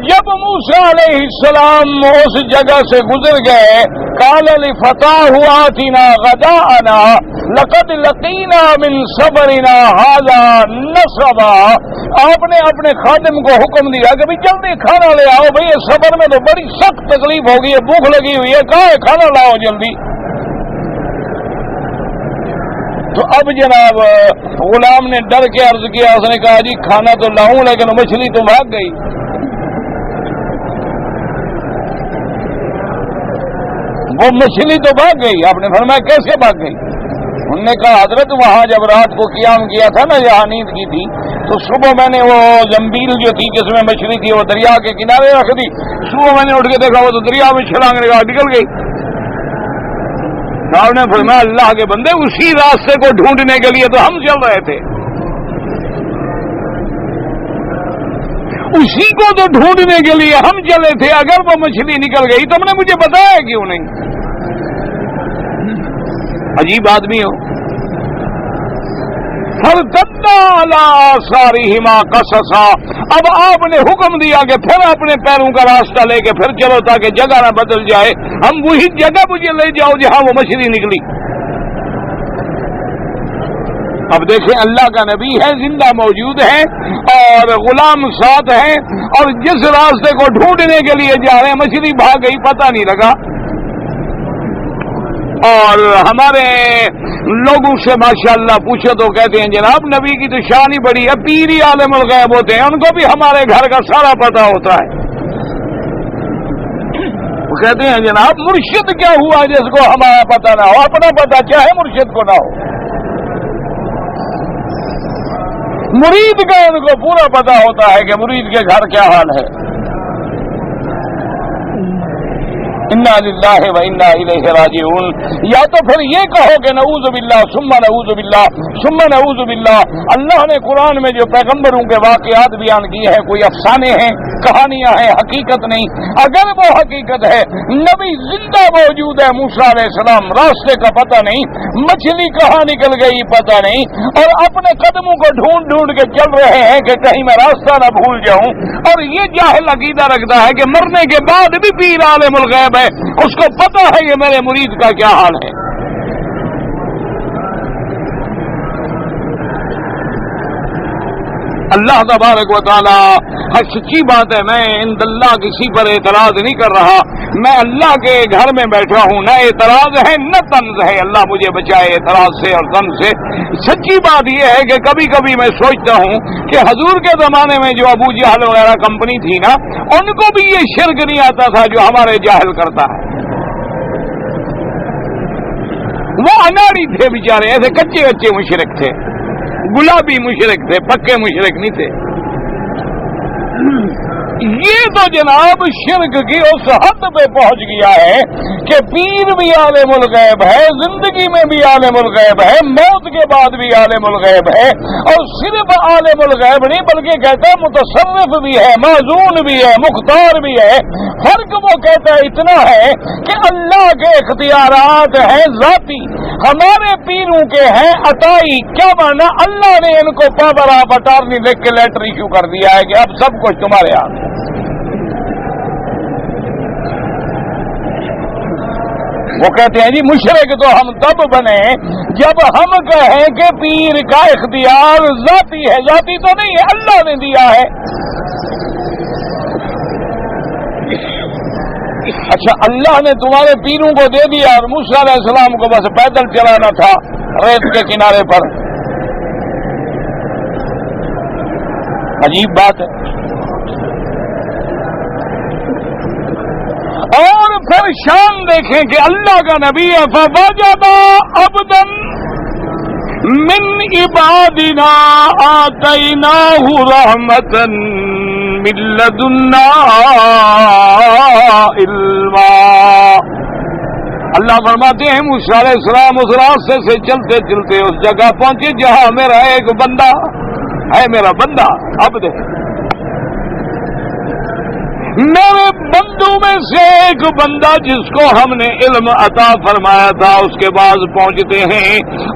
جب موسیٰ علیہ السلام اس جگہ سے گزر گئے، قال لفتاه آتنا غداءنا لقد لقینا من صبرنا هذا نصبا. آپ نے اپنے خادم کو حکم دیا کہ بھئی جلدی کھانا لے آؤ، بھئی یہ سفر میں تو بڑی سخت تکلیف ہوگی ہے، بھوک لگی ہوئی ہے، کہاں ہے کھانا لاؤ جلدی. تو اب جناب غلام نے ڈر کے عرض کیا، اس نے کہا جی کھانا تو لاؤں لیکن مچھلی تو بھاگ گئی. وہ مچھلی تو بھاگ گئی. آپ نے فرمایا کیسے بھاگ گئی؟ انہوں نے کہا حضرت وہاں جب رات کو قیام کیا تھا نا، جہاں نیند کی تھی، تو صبح میں نے وہ زنبیل جو تھی جس میں مچھلی تھی وہ دریا کے کنارے رکھ دی. صبح میں نے اٹھ کے دیکھا وہ تو دریا میں چھلانگ لگا نکل گئی. صاحب نے فرمایا اللہ کے بندے، اسی راستے کو ڈھونڈنے کے لیے تو ہم چل رہے تھے، اسی کو تو ڈھونڈنے کے لیے ہم چلے تھے. اگر وہ مچھلی نکل گئی تو ہم نے مجھے بتایا کیوں نہیں؟ عجیب آدمی ہو. فارتدا علی آثارہما قصصا. اب آپ نے حکم دیا کہ پھر اپنے پیروں کا راستہ لے کے پھر چلو تاکہ جگہ نہ بدل جائے. ہم وہی جگہ مجھے لے جاؤ جہاں وہ مچھلی نکلی. اب دیکھیں اللہ کا نبی ہے، زندہ موجود ہے اور غلام ساتھ ہیں، اور جس راستے کو ڈھونڈنے کے لیے جا رہے ہیں مچھلی بھاگ گئی، پتہ نہیں لگا. اور ہمارے لوگوں سے ماشاءاللہ پوچھو تو کہتے ہیں جناب نبی کی تو شان ہی بڑی ہے، پیر ہی عالم الغیب ہوتے ہیں، ان کو بھی ہمارے گھر کا سارا پتہ ہوتا ہے. وہ کہتے ہیں جناب مرشد کیا ہوا جس کو ہمارا پتہ نہ ہو؟ اپنا پتہ چاہے مرشد کو نہ ہو، مرید کا ان کو پورا پتہ ہوتا ہے کہ مرید کے گھر کیا حال ہے. انا للہ و انا الیہ راجعون. یا تو پھر یہ کہو کہ نعوذ باللہ ثم نعوذ باللہ ثم نعوذ باللہ. اللہ نے قرآن میں جو پیغمبروں کے واقعات بیان کیے ہیں کوئی افسانے ہیں، کہانیاں ہیں، حقیقت نہیں. اگر وہ حقیقت ہے، نبی زندہ موجود ہے موسیٰ علیہ السلام، راستے کا پتہ نہیں، مچھلی کہاں نکل گئی پتہ نہیں، اور اپنے قدموں کو ڈھونڈ ڈھونڈ کے چل رہے ہیں کہ کہیں میں راستہ نہ بھول جاؤں. اور یہ جاہل عقیدہ رکھتا ہے کہ مرنے کے بعد بھی پیر عالم الغیب ہے، اس کو پتہ ہے یہ میرے مرید کا کیا حال ہے. اللہ تبارک و تعالی ہر سچی بات ہے، میں عند اللہ کسی پر اعتراض نہیں کر رہا، میں اللہ کے گھر میں بیٹھا ہوں، نہ اعتراض ہے نہ طنز ہے. اللہ مجھے بچائے اعتراض سے اور طنز سے. سچی بات یہ ہے کہ کبھی کبھی میں سوچتا ہوں کہ حضور کے زمانے میں جو ابو جہل وغیرہ کمپنی تھی نا، ان کو بھی یہ شرک نہیں آتا تھا جو ہمارے جاہل کرتا ہے. وہ اناڑی تھے بیچارے، ایسے کچے کچے مشرک تھے، گلابی مشرک تھے، پکے مشرک نہیں تھے. یہ تو جناب شرک کی اس حد پہ پہنچ گیا ہے کہ پیر بھی عالم الغیب ہے، زندگی میں بھی عالم الغیب ہے، موت کے بعد بھی عالم الغیب ہے. اور صرف عالم الغیب نہیں بلکہ کہتا ہے متصرف بھی ہے، معزون بھی ہے، مختار بھی ہے. فرق وہ کہتا ہے اتنا ہے کہ اللہ کے اختیارات ہیں ذاتی، ہمارے پیروں کے ہیں عطائی. کیا مانا؟ اللہ نے ان کو پاور آف اٹارنی لکھ کے لیٹر ایشو کر دیا ہے کہ اب سب کچھ تمہارے ہاتھ. وہ کہتے ہیں جی مشرک تو ہم تب بنے جب ہم کہیں کہ پیر کا اختیار ذاتی ہے. ذاتی تو نہیں ہے، اللہ نے دیا ہے. اچھا اللہ نے تمہارے پیروں کو دے دیا اور موسیٰ علیہ السلام کو بس پیدل چلانا تھا ریت کے کنارے پر. عجیب بات ہے. اور پھر شان دیکھیں کہ اللہ کا نبی فوجد عبدا من عبادنا آتیناہ رحمتا من لدنا علما. اللہ فرماتے ہیں موسیٰ علیہ السلام اس راستے سے چلتے چلتے اس جگہ پہنچے جہاں میرا ایک بندہ ہے، میرا بندہ عبد ہے، میرے بندوں میں سے ایک بندہ جس کو ہم نے علم عطا فرمایا تھا. اس کے بعد پہنچتے ہیں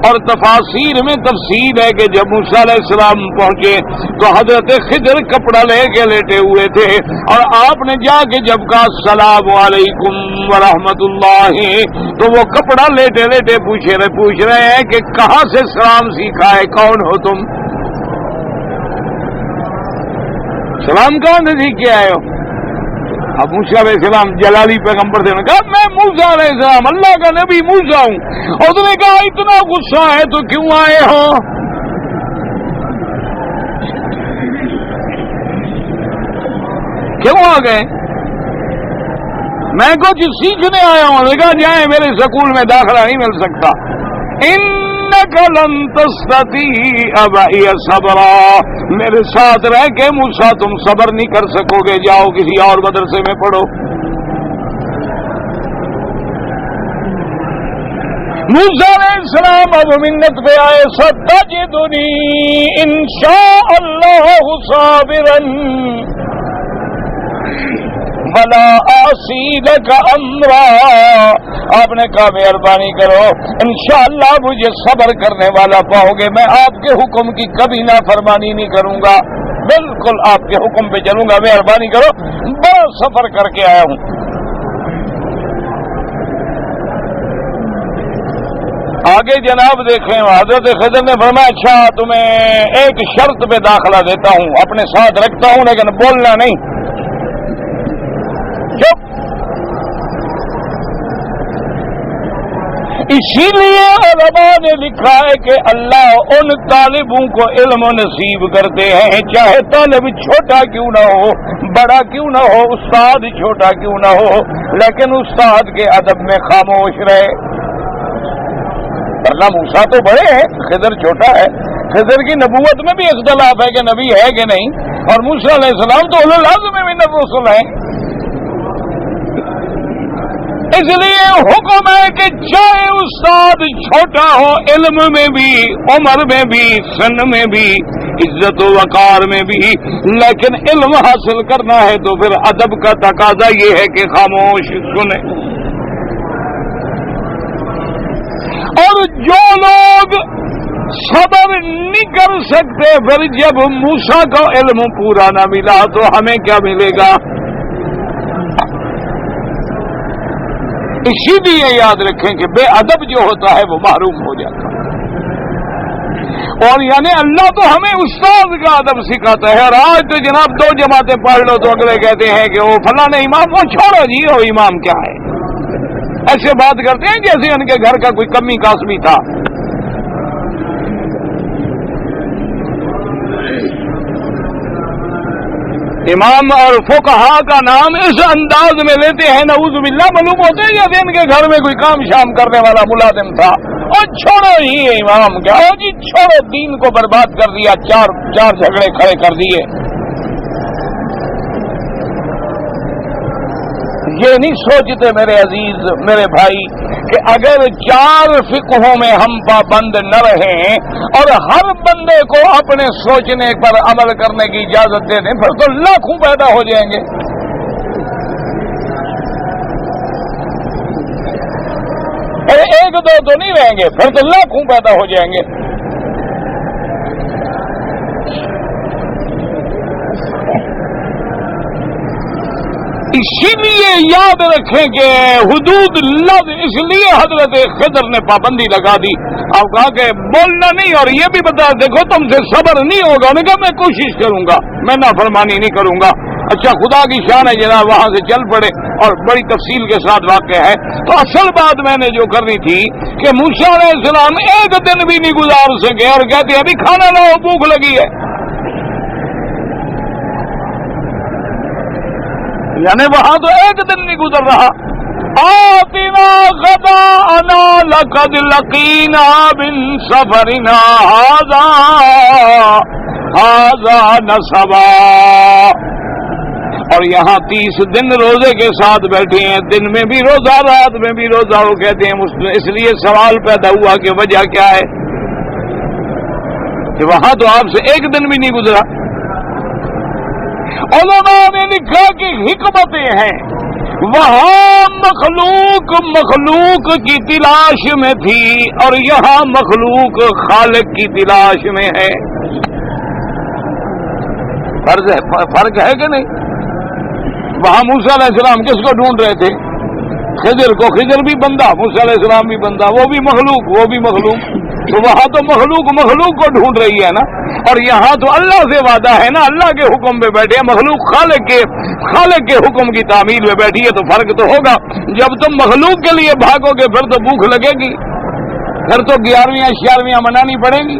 اور تفاسیر میں تفصیل ہے کہ جب موسیٰ علیہ السلام پہنچے تو حضرت خضر کپڑا لے کے لیٹے ہوئے تھے اور آپ نے جا کے جب کہا السلام علیکم ورحمۃ اللہ تو وہ کپڑا لیٹے لیٹے پوچھ رہے ہیں کہ کہاں سے سلام سیکھا ہے، کون ہو تم، سلام کہاں سے سیکھ کے آئے ہو؟ اب موسیٰ علیہ السلام جلالی پیغمبر سے کہا میں موسیٰ علیہ السلام اللہ کا نبی موسیٰ ہوں. اور اس نے کہا اتنا غصہ ہے تو کیوں آئے ہو؟ کیوں آ گئے؟ میں کچھ سیکھنے آیا ہوں. نے کہا جائیں میرے سکول میں داخلہ نہیں مل سکتا. انک لن تستطیع معی صبرا، میرے ساتھ رہ کے موسیٰ تم صبر نہیں کر سکو گے، جاؤ کسی اور مدرسے میں پڑھو. موسیٰ علیہ السلام اب منت پہ آئے ستجدنی انشاء اللہ صابرا ولا اعصی لک امرا. آپ نے کہا مہربانی کرو انشاءاللہ مجھے صبر کرنے والا پاؤ گے، میں آپ کے حکم کی کبھی نافرمانی نہیں کروں گا، بالکل آپ کے حکم پہ چلوں گا، مہربانی کرو، بڑا سفر کر کے آیا ہوں. آگے جناب دیکھیں حضرت خضر نے فرمایا اچھا تمہیں ایک شرط پہ داخلہ دیتا ہوں، اپنے ساتھ رکھتا ہوں لیکن بولنا نہیں. چپ. اسی لیے علماء نے لکھا ہے کہ اللہ ان طالبوں کو علم نصیب کرتے ہیں چاہے طالب چھوٹا کیوں نہ ہو، بڑا کیوں نہ ہو، استاد چھوٹا کیوں نہ ہو، لیکن استاد کے ادب میں خاموش رہے. ورنہ موسیٰ تو بڑے ہیں، خضر چھوٹا ہے. خضر کی نبوت میں بھی اختلاف ہے کہ نبی ہے کہ نہیں، اور موسیٰ علیہ السلام تو اولو العزم من الرسل ہیں. اس لیے حکم ہے کہ چاہے استاد چھوٹا ہو، علم میں بھی، عمر میں بھی، سن میں بھی، عزت و وقار میں بھی، لیکن علم حاصل کرنا ہے تو پھر ادب کا تقاضا یہ ہے کہ خاموش سنیں. اور جو لوگ صبر نہیں کر سکتے پھر جب موسیٰ کا علم پورا نہ ملا تو ہمیں کیا ملے گا؟ اسی لیے یاد رکھیں کہ بے ادب جو ہوتا ہے وہ محروم ہو جاتا ہے. اور یعنی اللہ تو ہمیں استاد کا ادب سکھاتا ہے. اور آج تو جناب دو جماعتیں پڑھ لو تو اگلے کہتے ہیں کہ وہ فلاں امام، وہ چھوڑو جی وہ امام کیا ہے، ایسے بات کرتے ہیں جیسے ان کے گھر کا کوئی کمی کاسمی تھا. امام اور فقہا کا نام اس انداز میں لیتے ہیں نعوذ باللہ، معلوم ہوتے ہیں جیسے ان کے گھر میں کوئی کام شام کرنے والا ملازم تھا. اور چھوڑو ہی امام کیا، جی چھوڑو، دین کو برباد کر دیا، چار جھگڑے کھڑے کر دیے. یہ نہیں سوچتے میرے عزیز، میرے بھائی، کہ اگر چار فقہوں میں ہم پابند نہ رہیں اور ہر بندے کو اپنے سوچنے پر عمل کرنے کی اجازت دے دیں پھر تو لاکھوں پیدا ہو جائیں گے. ایک دو تو نہیں رہیں گے، پھر تو لاکھوں پیدا ہو جائیں گے. اسی لیے یاد رکھیں کہ حدود لفظ، اس لیے حضرت خضر نے پابندی لگا دی. اب کہا کہ بولنا نہیں، اور یہ بھی بتا دیکھو تم سے صبر نہیں ہوگا. انہوں نے کہا میں کوشش کروں گا، میں نافرمانی نہیں کروں گا. اچھا خدا کی شان ہے جناب، وہاں سے چل پڑے اور بڑی تفصیل کے ساتھ واقع ہے. تو اصل بات میں نے جو کرنی تھی کہ موسیٰ علیہ السلام ایک دن بھی نہیں گزار سکے اور کہتے ابھی کھانا لاؤ، بھوک لگی ہے. یعنی وہاں تو ایک دن نہیں گزر رہا. آتنا غداءنا لقد لقینا من سفرنا هذا نصبا. اور یہاں 30 دن روزے کے ساتھ بیٹھے ہیں، دن میں بھی روزہ رات میں بھی روزہ. وہ کہتے ہیں اس لیے سوال پیدا ہوا کہ وجہ کیا ہے کہ وہاں تو آپ سے ایک دن بھی نہیں گزرا. علماء نے لکھا کہ حکمتیں ہیں، وہاں مخلوق کی تلاش میں تھی اور یہاں مخلوق خالق کی تلاش میں ہے. فرق ہے کہ نہیں؟ وہاں موسیٰ علیہ السلام کس کو ڈھونڈ رہے تھے؟ خضر کو. خضر بھی بندہ، موسیٰ علیہ السلام بھی بندہ، وہ بھی مخلوق. تو وہاں تو مخلوق کو ڈھونڈ رہی ہے نا، اور یہاں تو اللہ سے وعدہ ہے نا، اللہ کے حکم پہ بیٹھے ہیں. مخلوق خالق کے حکم کی تعمیل میں بیٹھی ہے، تو فرق تو ہوگا. جب تم مخلوق کے لیے بھاگو گے پھر تو بھوک لگے گی، پھر تو 11ویں 11ویں منانی پڑیں گی،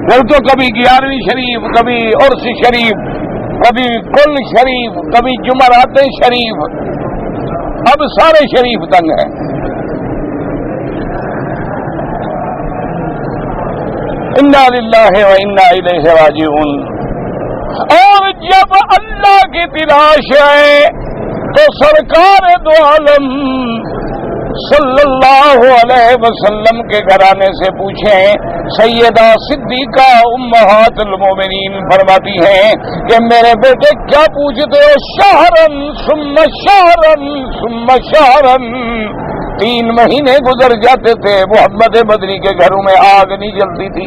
پھر تو کبھی 11ویں شریف، کبھی عرس شریف، کبھی کل شریف، کبھی جمعرات شریف. اب سارے شریف تنگ ہیں. انا للہ و انا الیہ راجعون. اور جب اللہ کی تلاش ہے تو سرکار دو عالم صلی اللہ علیہ وسلم کے گھرانے سے پوچھیں. سیدہ صدیقہ امہات المومنین فرماتی ہیں کہ میرے بیٹے کیا پوچھتے ہو؟ شہرن ثم شہرن ثم شہرن. 3 مہینے گزر جاتے تھے، محمد مدنی کے گھروں میں آگ نہیں جلتی تھی.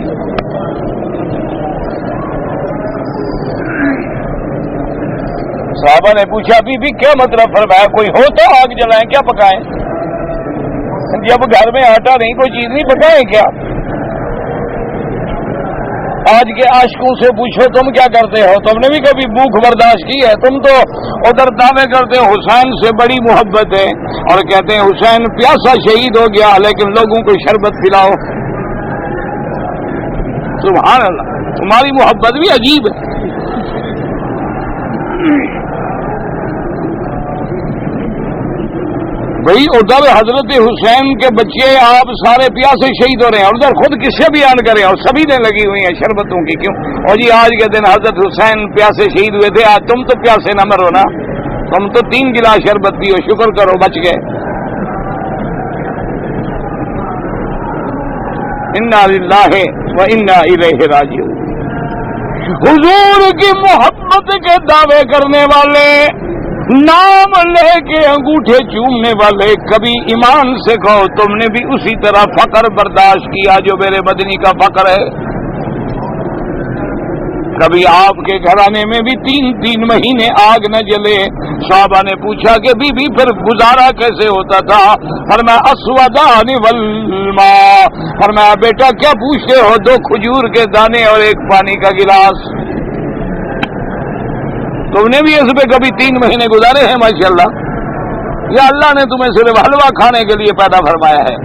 صحابہ نے پوچھا بی بی کیا مطلب؟ فرمایا کوئی ہو تو آگ جلائیں، کیا پکائیں؟ جب گھر میں آٹا نہیں، کوئی چیز نہیں، پکائیں کیا؟ آج کے عاشقوں سے پوچھو تم کیا کرتے ہو؟ تم نے بھی کبھی بھوک برداشت کی ہے؟ تم تو ادھر دعوے کرتے ہو حسین سے بڑی محبت ہے، اور کہتے ہیں حسین پیاسا شہید ہو گیا لیکن لوگوں کو شربت پلاؤ. سبحان اللہ، تمہاری محبت بھی عجیب ہے. بھئی ادھر حضرت حسین کے بچے آپ سارے پیاسے شہید ہو رہے ہیں، اور ادھر خود کس سے بیان کریں، اور سبھی نے لگی ہوئی ہیں شربتوں کی. کیوں؟ اور جی آج کے دن حضرت حسین پیاسے شہید ہوئے تھے، آج تم تو پیاسے نہ مرو نا، تم تو 3 گلاس شربت پیو، شکر کرو بچ گئے. انا للہ و انا الیہ راجعون. حضور کی محبت کے دعوے کرنے والے، نام لے کے انگوٹھے چومنے والے، کبھی ایمان سے کہو تم نے بھی اسی طرح فقر برداشت کیا جو میرے مدنی کا فقر ہے. کبھی آپ کے گھرانے میں بھی 3 مہینے آگ نہ جلے. صحابہ نے پوچھا کہ بی بی پھر گزارا کیسے ہوتا تھا؟ فرمایا اسودان والماء. فرمایا بیٹا کیا پوچھتے ہو؟ 2 کھجور کے دانے اور 1 پانی کا گلاس. تم نے بھی اس پہ کبھی 3 مہینے گزارے ہیں؟ ماشاءاللہ. یا اللہ نے تمہیں صرف حلوہ کھانے کے لیے پیدا فرمایا ہے؟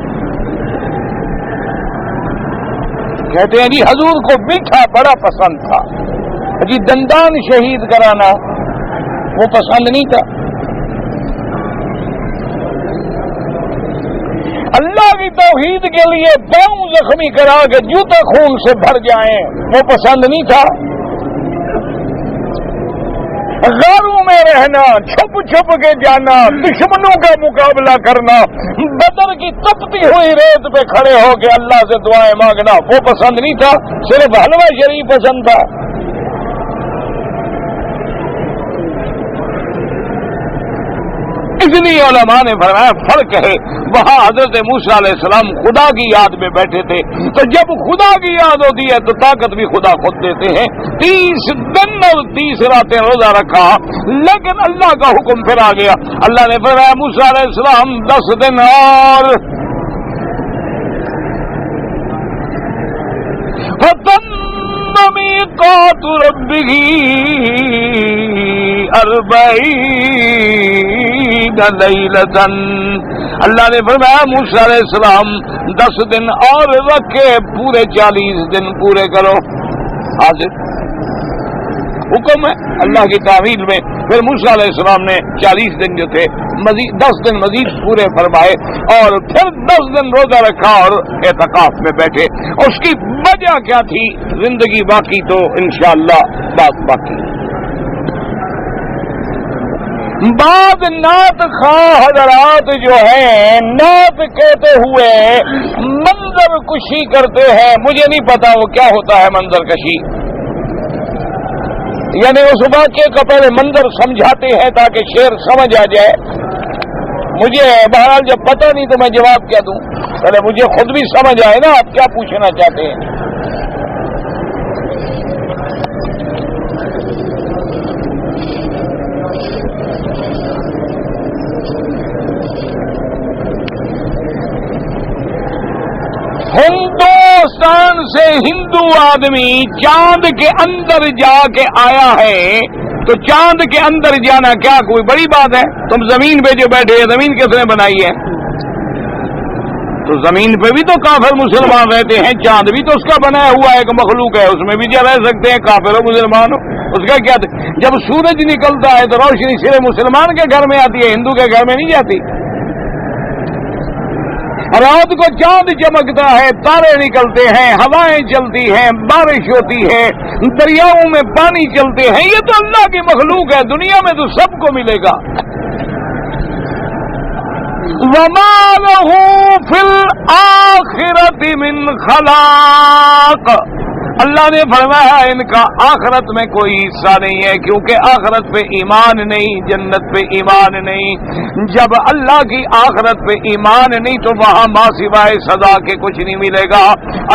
کہتے ہیں جی حضور کو میٹھا بڑا پسند تھا، جی دندان شہید کرانا وہ پسند نہیں تھا. اللہ کی توحید کے لیے پاؤں زخمی کرا کے جوتے خون سے بھر جائیں وہ پسند نہیں تھا. غاروں میں رہنا، چھپ چھپ کے جانا، دشمنوں کا مقابلہ کرنا، بدر کی تپتی ہوئی ریت پہ کھڑے ہو کے اللہ سے دعائیں مانگنا وہ پسند نہیں تھا، صرف حلوہ شریف پسند تھا. اس لیے علماء نے فرمایا فرق ہے. وہاں حضرت موسیٰ علیہ السلام خدا کی یاد میں بیٹھے تھے، تو جب خدا کی یاد ہوتی ہے تو طاقت بھی خدا خود دیتے ہیں. 30 دن اور 30 راتیں روزہ رکھا، لیکن اللہ کا حکم پھر آ گیا. اللہ نے فرمایا موسیٰ علیہ السلام 10 دن اور میقات ربہ 40 لیلۃ. اللہ نے فرمایا موسیٰ علیہ السلام 10 دن اور رکھے، پورے 40 دن پورے کرو. حاضر حکم ہے اللہ کی تعمیل میں. پھر موسیٰ علیہ السلام نے 40 دن جو تھے مزید 10 دن مزید پورے فرمائے اور پھر 10 دن روزہ رکھا اور اعتکاف میں بیٹھے. اس کی وجہ کیا تھی؟ زندگی باقی تو انشاءاللہ بات باقی. بعض نعت خواہ حضرات جو ہیں نعت کہتے ہوئے منظر کشی کرتے ہیں. مجھے نہیں پتا وہ کیا ہوتا ہے منظر کشی، یعنی اس واقعے کا پہلے منظر سمجھاتے ہیں تاکہ شعر سمجھ آ جائے. مجھے بہرحال جب پتہ نہیں تو میں جواب کیا دوں، پہلے مجھے خود بھی سمجھ آئے نا آپ کیا پوچھنا چاہتے ہیں. ہندوستان سے ہندو آدمی چاند کے اندر جا کے آیا ہے تو چاند کے اندر جانا کیا کوئی بڑی بات ہے؟ تم زمین پہ جو بیٹھے ہیں زمین کس نے بنائی ہے؟ تو زمین پہ بھی تو کافر مسلمان رہتے ہیں، چاند بھی تو اس کا بنایا ہوا ایک مخلوق ہے، اس میں بھی رہ سکتے ہیں کافر و مسلمان ہو. اس کا کیا تھا؟ جب سورج نکلتا ہے تو روشنی صرف مسلمان کے گھر میں آتی ہے، ہندو کے گھر میں نہیں جاتی. رات کو چاند چمکتا ہے، تارے نکلتے ہیں، ہوائیں چلتی ہیں، بارش ہوتی ہے، دریاؤں میں پانی چلتے ہیں. یہ تو اللہ کی مخلوق ہے، دنیا میں تو سب کو ملے گا. وَمَا لَهُ فِي الْآخِرَةِ مِنْ خَلَاقٍ. اللہ نے فرمایا ان کا آخرت میں کوئی حصہ نہیں ہے، کیونکہ آخرت پہ ایمان نہیں، جنت پہ ایمان نہیں. جب اللہ کی آخرت پہ ایمان نہیں تو وہاں ماں سوائے سزا کے کچھ نہیں ملے گا.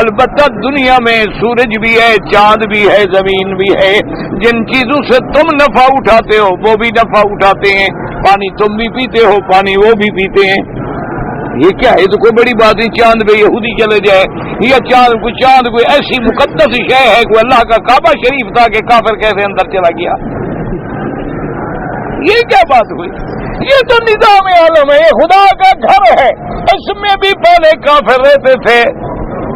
البتہ دنیا میں سورج بھی ہے، چاند بھی ہے، زمین بھی ہے. جن چیزوں سے تم نفع اٹھاتے ہو وہ بھی نفع اٹھاتے ہیں. پانی تم بھی پیتے ہو، پانی وہ بھی پیتے ہیں. یہ کیا ہے؟ تو کوئی بڑی بات نہیں. چاند پہ یہودی چلے جائے یا چاند کوئی ایسی مقدس شے ہے، کوئی اللہ کا کعبہ شریف تھا کہ کافر کیسے اندر چلا گیا؟ یہ کیا بات ہوئی؟ یہ تو نظام عالم ہے، یہ خدا کا گھر ہے. اس میں بھی پہلے کافر رہتے تھے،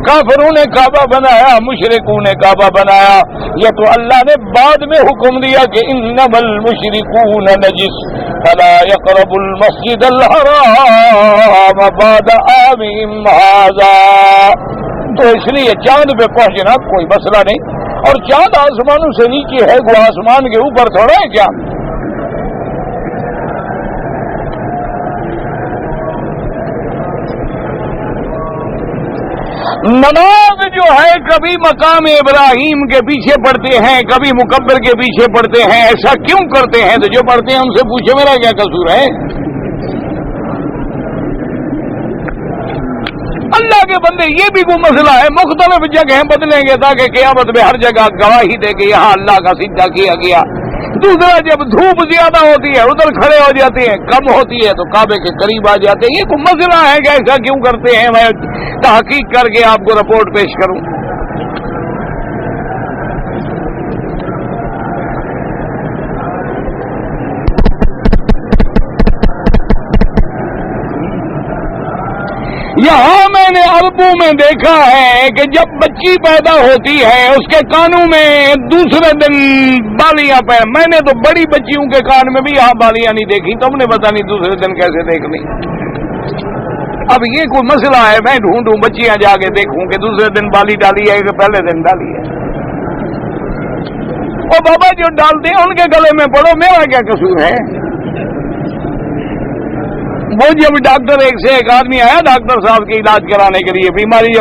کافروں نے کعبہ بنایا، مشرکوں نے کعبہ بنایا. یہ تو اللہ نے بعد میں حکم دیا کہ انما المشرکون نجس فلا يقربوا المسجد الحرام بعد عامهم هذا. تو اس لیے چاند پہ پہنچنا کوئی مسئلہ نہیں. اور چاند آسمانوں سے نیچے ہے، وہ آسمان کے اوپر تھوڑا ہے کیا؟ نماز جو ہے کبھی مقام ابراہیم کے پیچھے پڑھتے ہیں، کبھی مکبر کے پیچھے پڑھتے ہیں. ایسا کیوں کرتے ہیں؟ تو جو پڑھتے ہیں ان سے پوچھے میرا کیا قصور ہے؟ اللہ کے بندے یہ بھی کوئی مسئلہ ہے. مختلف جگہیں بدلیں گے تاکہ قیامت میں ہر جگہ گواہی دے کہ یہاں اللہ کا سجدہ کیا گیا. دوسرا جب دھوپ زیادہ ہوتی ہے ادھر کھڑے ہو جاتے ہیں، کم ہوتی ہے تو کعبے کے قریب آ جاتے ہیں. یہ کوئی مسئلہ ہے کہ ایسا کیوں کرتے ہیں؟ میں تحقیق کر کے آپ کو رپورٹ پیش کروں. یہاں میں نے عربوں میں دیکھا ہے کہ جب بچی پیدا ہوتی ہے اس کے کانوں میں دوسرے دن بالیاں پہ. میں نے تو بڑی بچیوں کے کان میں بھی یہاں بالیاں نہیں دیکھی، تم نے پتا نہیں دوسرے دن کیسے دیکھ لی. اب یہ کوئی مسئلہ ہے؟ میں ڈھونڈوں بچیاں جا کے دیکھوں کہ دوسرے دن بالی ڈالی ہے کہ پہلے دن ڈالی ہے. اور بابا جو ڈالتے ہیں ان کے گلے میں پڑو، میرا کیا قصور ہے؟ وہ جب ڈاکٹر ایک آدمی آیا ڈاکٹر صاحب کے علاج کرانے کے لیے بیماری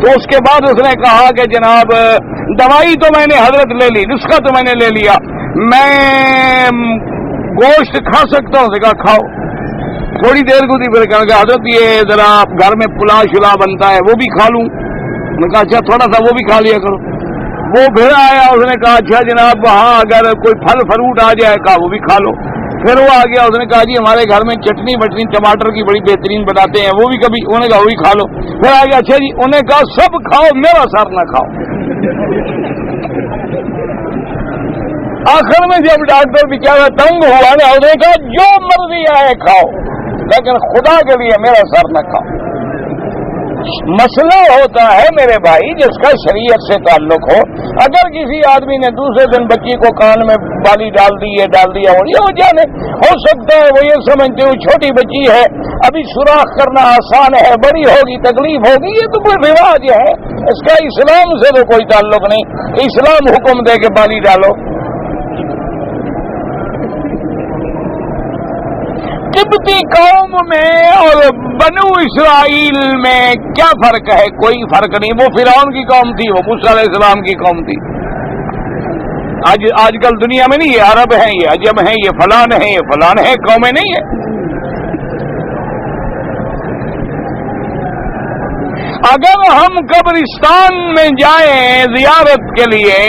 تو اس کے بعد اس نے کہا کہ جناب دوائی تو میں نے حضرت لے لی، نسخہ تو میں نے لے لیا، میں گوشت کھا سکتا ہوں؟ کہا کھاؤ. تھوڑی دیر کو پھر کہا حضرت یہ ذرا گھر میں پلا شلا بنتا ہے وہ بھی کھا لوں؟ میں نے کہا اچھا تھوڑا سا وہ بھی کھا لیا کرو. وہ پھر آیا، اس نے کہا اچھا جناب وہاں اگر کوئی پھل فروٹ آ جائے کہا وہ بھی کھا لو. پھر وہ آ گیا، اس نے کہا جی ہمارے گھر میں چٹنی بٹنی ٹماٹر کی بڑی بہترین بناتے ہیں وہ بھی کبھی، انہوں نے کہا وہ بھی کھا لو. پھر آ گیا اچھا جی، انہوں نے کہا سب کھاؤ میرا سر نہ کھاؤ. آخر میں جب ڈاکٹر بیچارہ تنگ ہوا نا، اس نے کہا جو مرضی آئے کھاؤ لیکن خدا کے لیے میرا سر نہ کھاؤ. مسئلہ ہوتا ہے میرے بھائی جس کا شریعت سے تعلق ہو. اگر کسی آدمی نے دوسرے دن بچی کو کان میں بالی ڈال دیا اور یہ جانے ہو سکتا ہے وہ یہ سمجھتے ہو چھوٹی بچی ہے ابھی سوراخ کرنا آسان ہے, بڑی ہوگی تکلیف ہوگی, یہ تو کوئی رواج ہے, اس کا اسلام سے تو کوئی تعلق نہیں. اسلام حکم دے کے بالی ڈالو. قبطی قوم میں اور بنو اسرائیل میں کیا فرق ہے؟ کوئی فرق نہیں. وہ فرعون کی قوم تھی, وہ موسیٰ علیہ السلام کی قوم تھی. آج کل دنیا میں نہیں, یہ عرب ہیں, یہ عجم ہیں, یہ فلان ہیں, یہ فلان ہیں, قومیں نہیں ہیں. اگر ہم قبرستان میں جائیں زیارت کے لیے,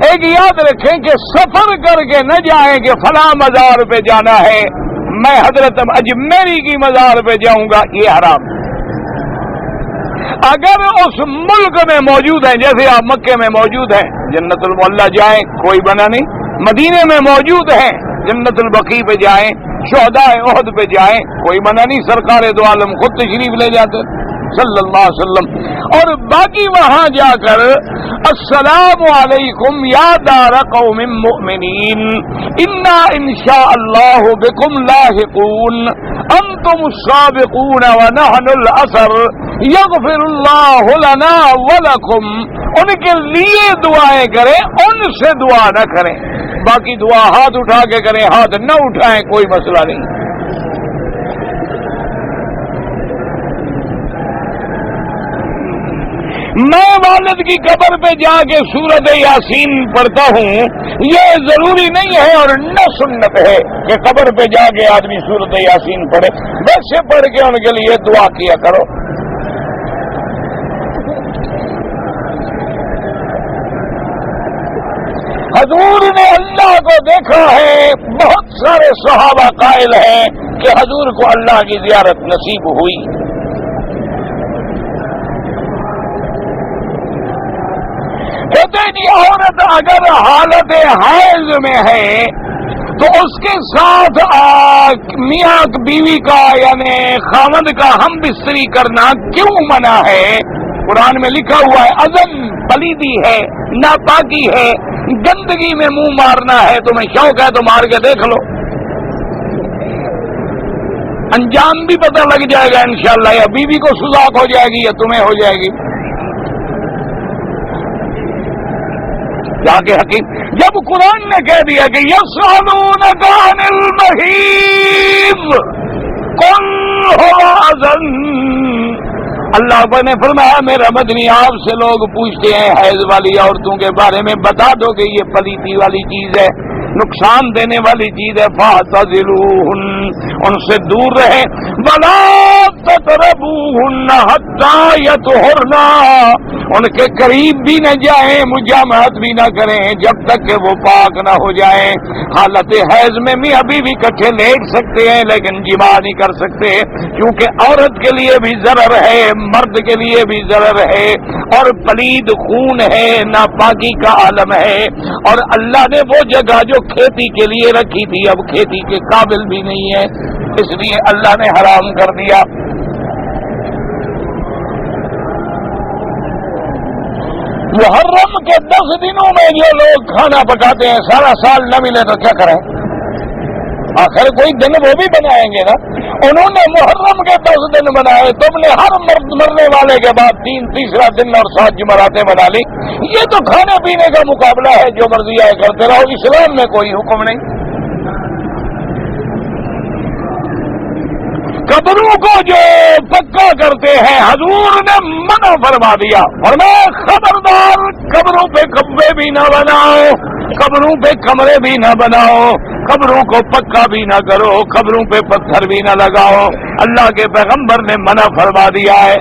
ایک یاد رکھیں کہ سفر کر کے نہ جائیں کہ فلاں مزار پہ جانا ہے, میں حضرت اجمیری کی مزار پہ جاؤں گا, یہ حرام. اگر اس ملک میں موجود ہیں, جیسے آپ مکے میں موجود ہیں, جنت المعلا جائیں, کوئی بنا نہیں. مدینے میں موجود ہیں, جنت البقیع پہ جائیں, شہداء احد پہ جائیں, کوئی منع نہیں. سرکار دو عالم خود تشریف لے جاتے صلی اللہ علیہ وسلم. اور باقی وہاں جا کر السلام علیکم یا دار قوم مؤمنین انا انشاء اللہ بکم لاحقون انتم السابقون ونحن الاثر یغفر اللہ لنا ولکم. ان کے لیے دعائیں کریں, ان سے دعا نہ کریں. باقی دعا ہاتھ اٹھا کے کریں, ہاتھ نہ اٹھائیں, کوئی مسئلہ نہیں. میں والد کی قبر پہ جا کے سورۃ یاسین پڑھتا ہوں, یہ ضروری نہیں ہے اور نہ سنت ہے کہ قبر پہ جا کے آدمی سورۃ یاسین پڑھے. ویسے پڑھ کے ان کے لیے دعا کیا کرو. حضور نے اللہ کو دیکھا ہے. بہت سارے صحابہ قائل ہیں کہ حضور کو اللہ کی زیارت نصیب ہوئی. کہتے ہیں کہ عورت اگر حالت حیض میں ہے تو اس کے ساتھ میاں بیوی کا یعنی خاوند کا ہم بستری کرنا کیوں منع ہے؟ قرآن میں لکھا ہوا ہے اذن پلیدی ہے, ناپاکی ہے, گندگی میں منہ مارنا ہے. تمہیں شوق ہے تو مار کے دیکھ لو, انجام بھی پتہ لگ جائے گا انشاءاللہ. یا بیوی کو سزاق ہو جائے گی یا تمہیں ہو جائے گی. جا کے حکیم جب قرآن نے کہہ دیا کہ یسألونک عن المحیض قل هو اذن, اللہ نے فرمایا میرا مدنی آپ سے لوگ پوچھتے ہیں حیض والی عورتوں کے بارے میں, بتا دو کہ یہ پلیتی والی چیز ہے, نقصان دینے والی چیز ہے. فاعتزلوہن, ان سے دور رہیں. ولا تقربوہن حتی یطہرن, ان کے قریب بھی نہ جائیں, مجامعت بھی نہ کریں جب تک کہ وہ پاک نہ ہو جائیں. حالت حیض میں میاں بیوی اکٹھے لیٹ سکتے ہیں لیکن جماع نہیں کر سکتے, کیونکہ عورت کے لیے بھی ضرر ہے, مرد کے لیے بھی ضرر ہے, اور پلید خون ہے, ناپاکی کا عالم ہے. اور اللہ نے وہ جگہ جو کھیتی کے لیے رکھی تھی اب کھیتی کے قابل بھی نہیں ہے, اس لیے اللہ نے حرام کر دیا. محرم کے 10 دنوں میں جو لوگ کھانا پکاتے ہیں سارا سال نہ ملے تو کیا کریں؟ آخر کوئی دن وہ بھی بنائیں گے نا. انہوں نے محرم کے 10 دن بنائے, تم نے ہر مرد مرنے والے کے بعد تیسرا دن اور 7 جمعراتیں بنا لی. یہ تو کھانے پینے کا مقابلہ ہے, جو مرضی آئے کرتے رہو. اسلام میں کوئی حکم نہیں. قبروں کو جو پکا کرتے ہیں حضور نے منع فرما دیا, اور میں خبردار قبروں پہ کبے بھی نہ بناؤ, قبروں پہ کمرے بھی نہ بناؤ, قبروں کو پکا بھی نہ کرو, قبروں پہ پتھر بھی نہ لگاؤ. اللہ کے پیغمبر نے منع فرما دیا ہے.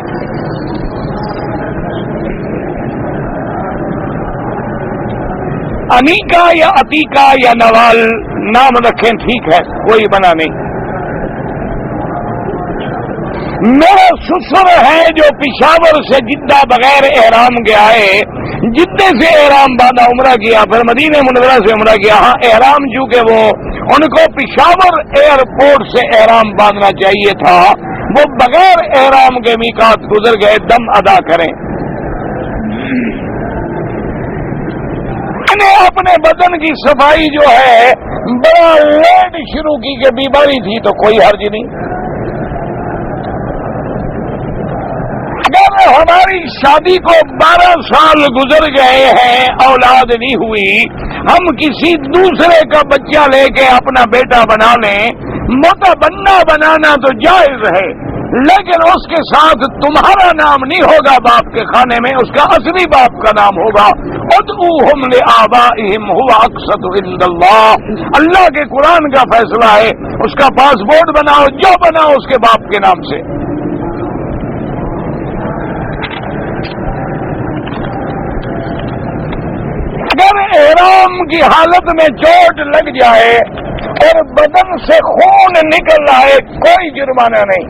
انیکا یا عتیقہ یا نوال نام رکھیں ٹھیک ہے, کوئی منع نہیں. میرا سسر ہے جو پشاور سے جدہ بغیر احرام گیا ہے, جدے سے احرام باندھا عمرہ کیا, پھر مدینہ منورہ سے عمرہ کیا. ہاں احرام چونکہ وہ ان کو پشاور ایئرپورٹ سے احرام باندھنا چاہیے تھا, وہ بغیر احرام کے میقات گزر گئے دم ادا کریں. انہیں اپنے بدن کی صفائی جو ہے بڑا لیٹ شروع کی کہ بیماری تھی تو کوئی حرج نہیں. اگر ہماری شادی کو 12 سال گزر گئے ہیں اولاد نہیں ہوئی, ہم کسی دوسرے کا بچہ لے کے اپنا بیٹا بنا لیں, متبنہ بنانا تو جائز ہے, لیکن اس کے ساتھ تمہارا نام نہیں ہوگا باپ کے کھانے میں, اس کا اصلی باپ کا نام ہوگا. ادعوہم لآبائہم هو اقسط عند اللہ. اللہ کے قرآن کا فیصلہ ہے, اس کا پاسپورٹ بناؤ, جو بناؤ اس کے باپ کے نام سے. اگر احرام کی حالت میں چوٹ لگ جائے اور بدن سے خون نکل آئے کوئی جرمانہ نہیں.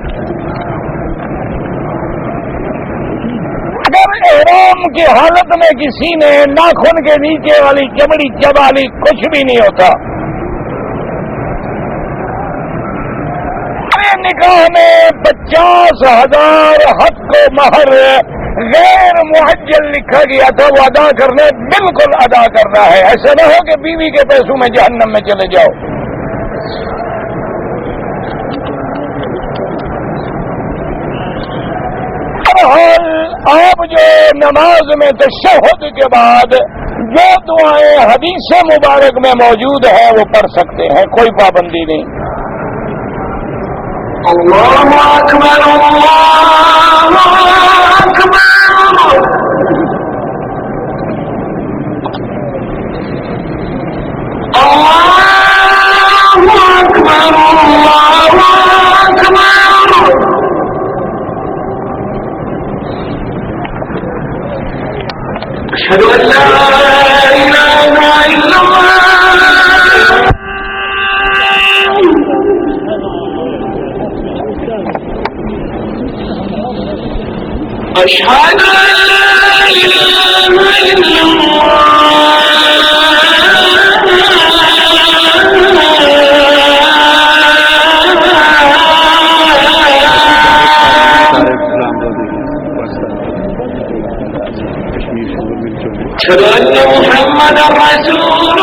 اگر احرام کی حالت میں کسی نے ناخن کے نیچے والی چمڑی چبا لی کچھ بھی نہیں ہوتا. نکاح میں 50,000 حق کو مہر غیر محجل لکھا گیا تھا, وہ ادا کرنے بالکل ادا کرنا ہے. ایسا نہ ہو کہ بیوی کے پیسوں میں جہنم میں چلے جاؤ. بہرحال آپ جو نماز میں تشہد کے بعد جو دعائیں حدیث مبارک میں موجود ہیں وہ پڑھ سکتے ہیں, کوئی پابندی نہیں. اللہ اکبر اللہ اکبر اللہ اکبر اللہ اکبر. اشہد ان لا الہ الا اللہ اشہد ان لا الہ الا اللہ. اشہد ان محمد رسول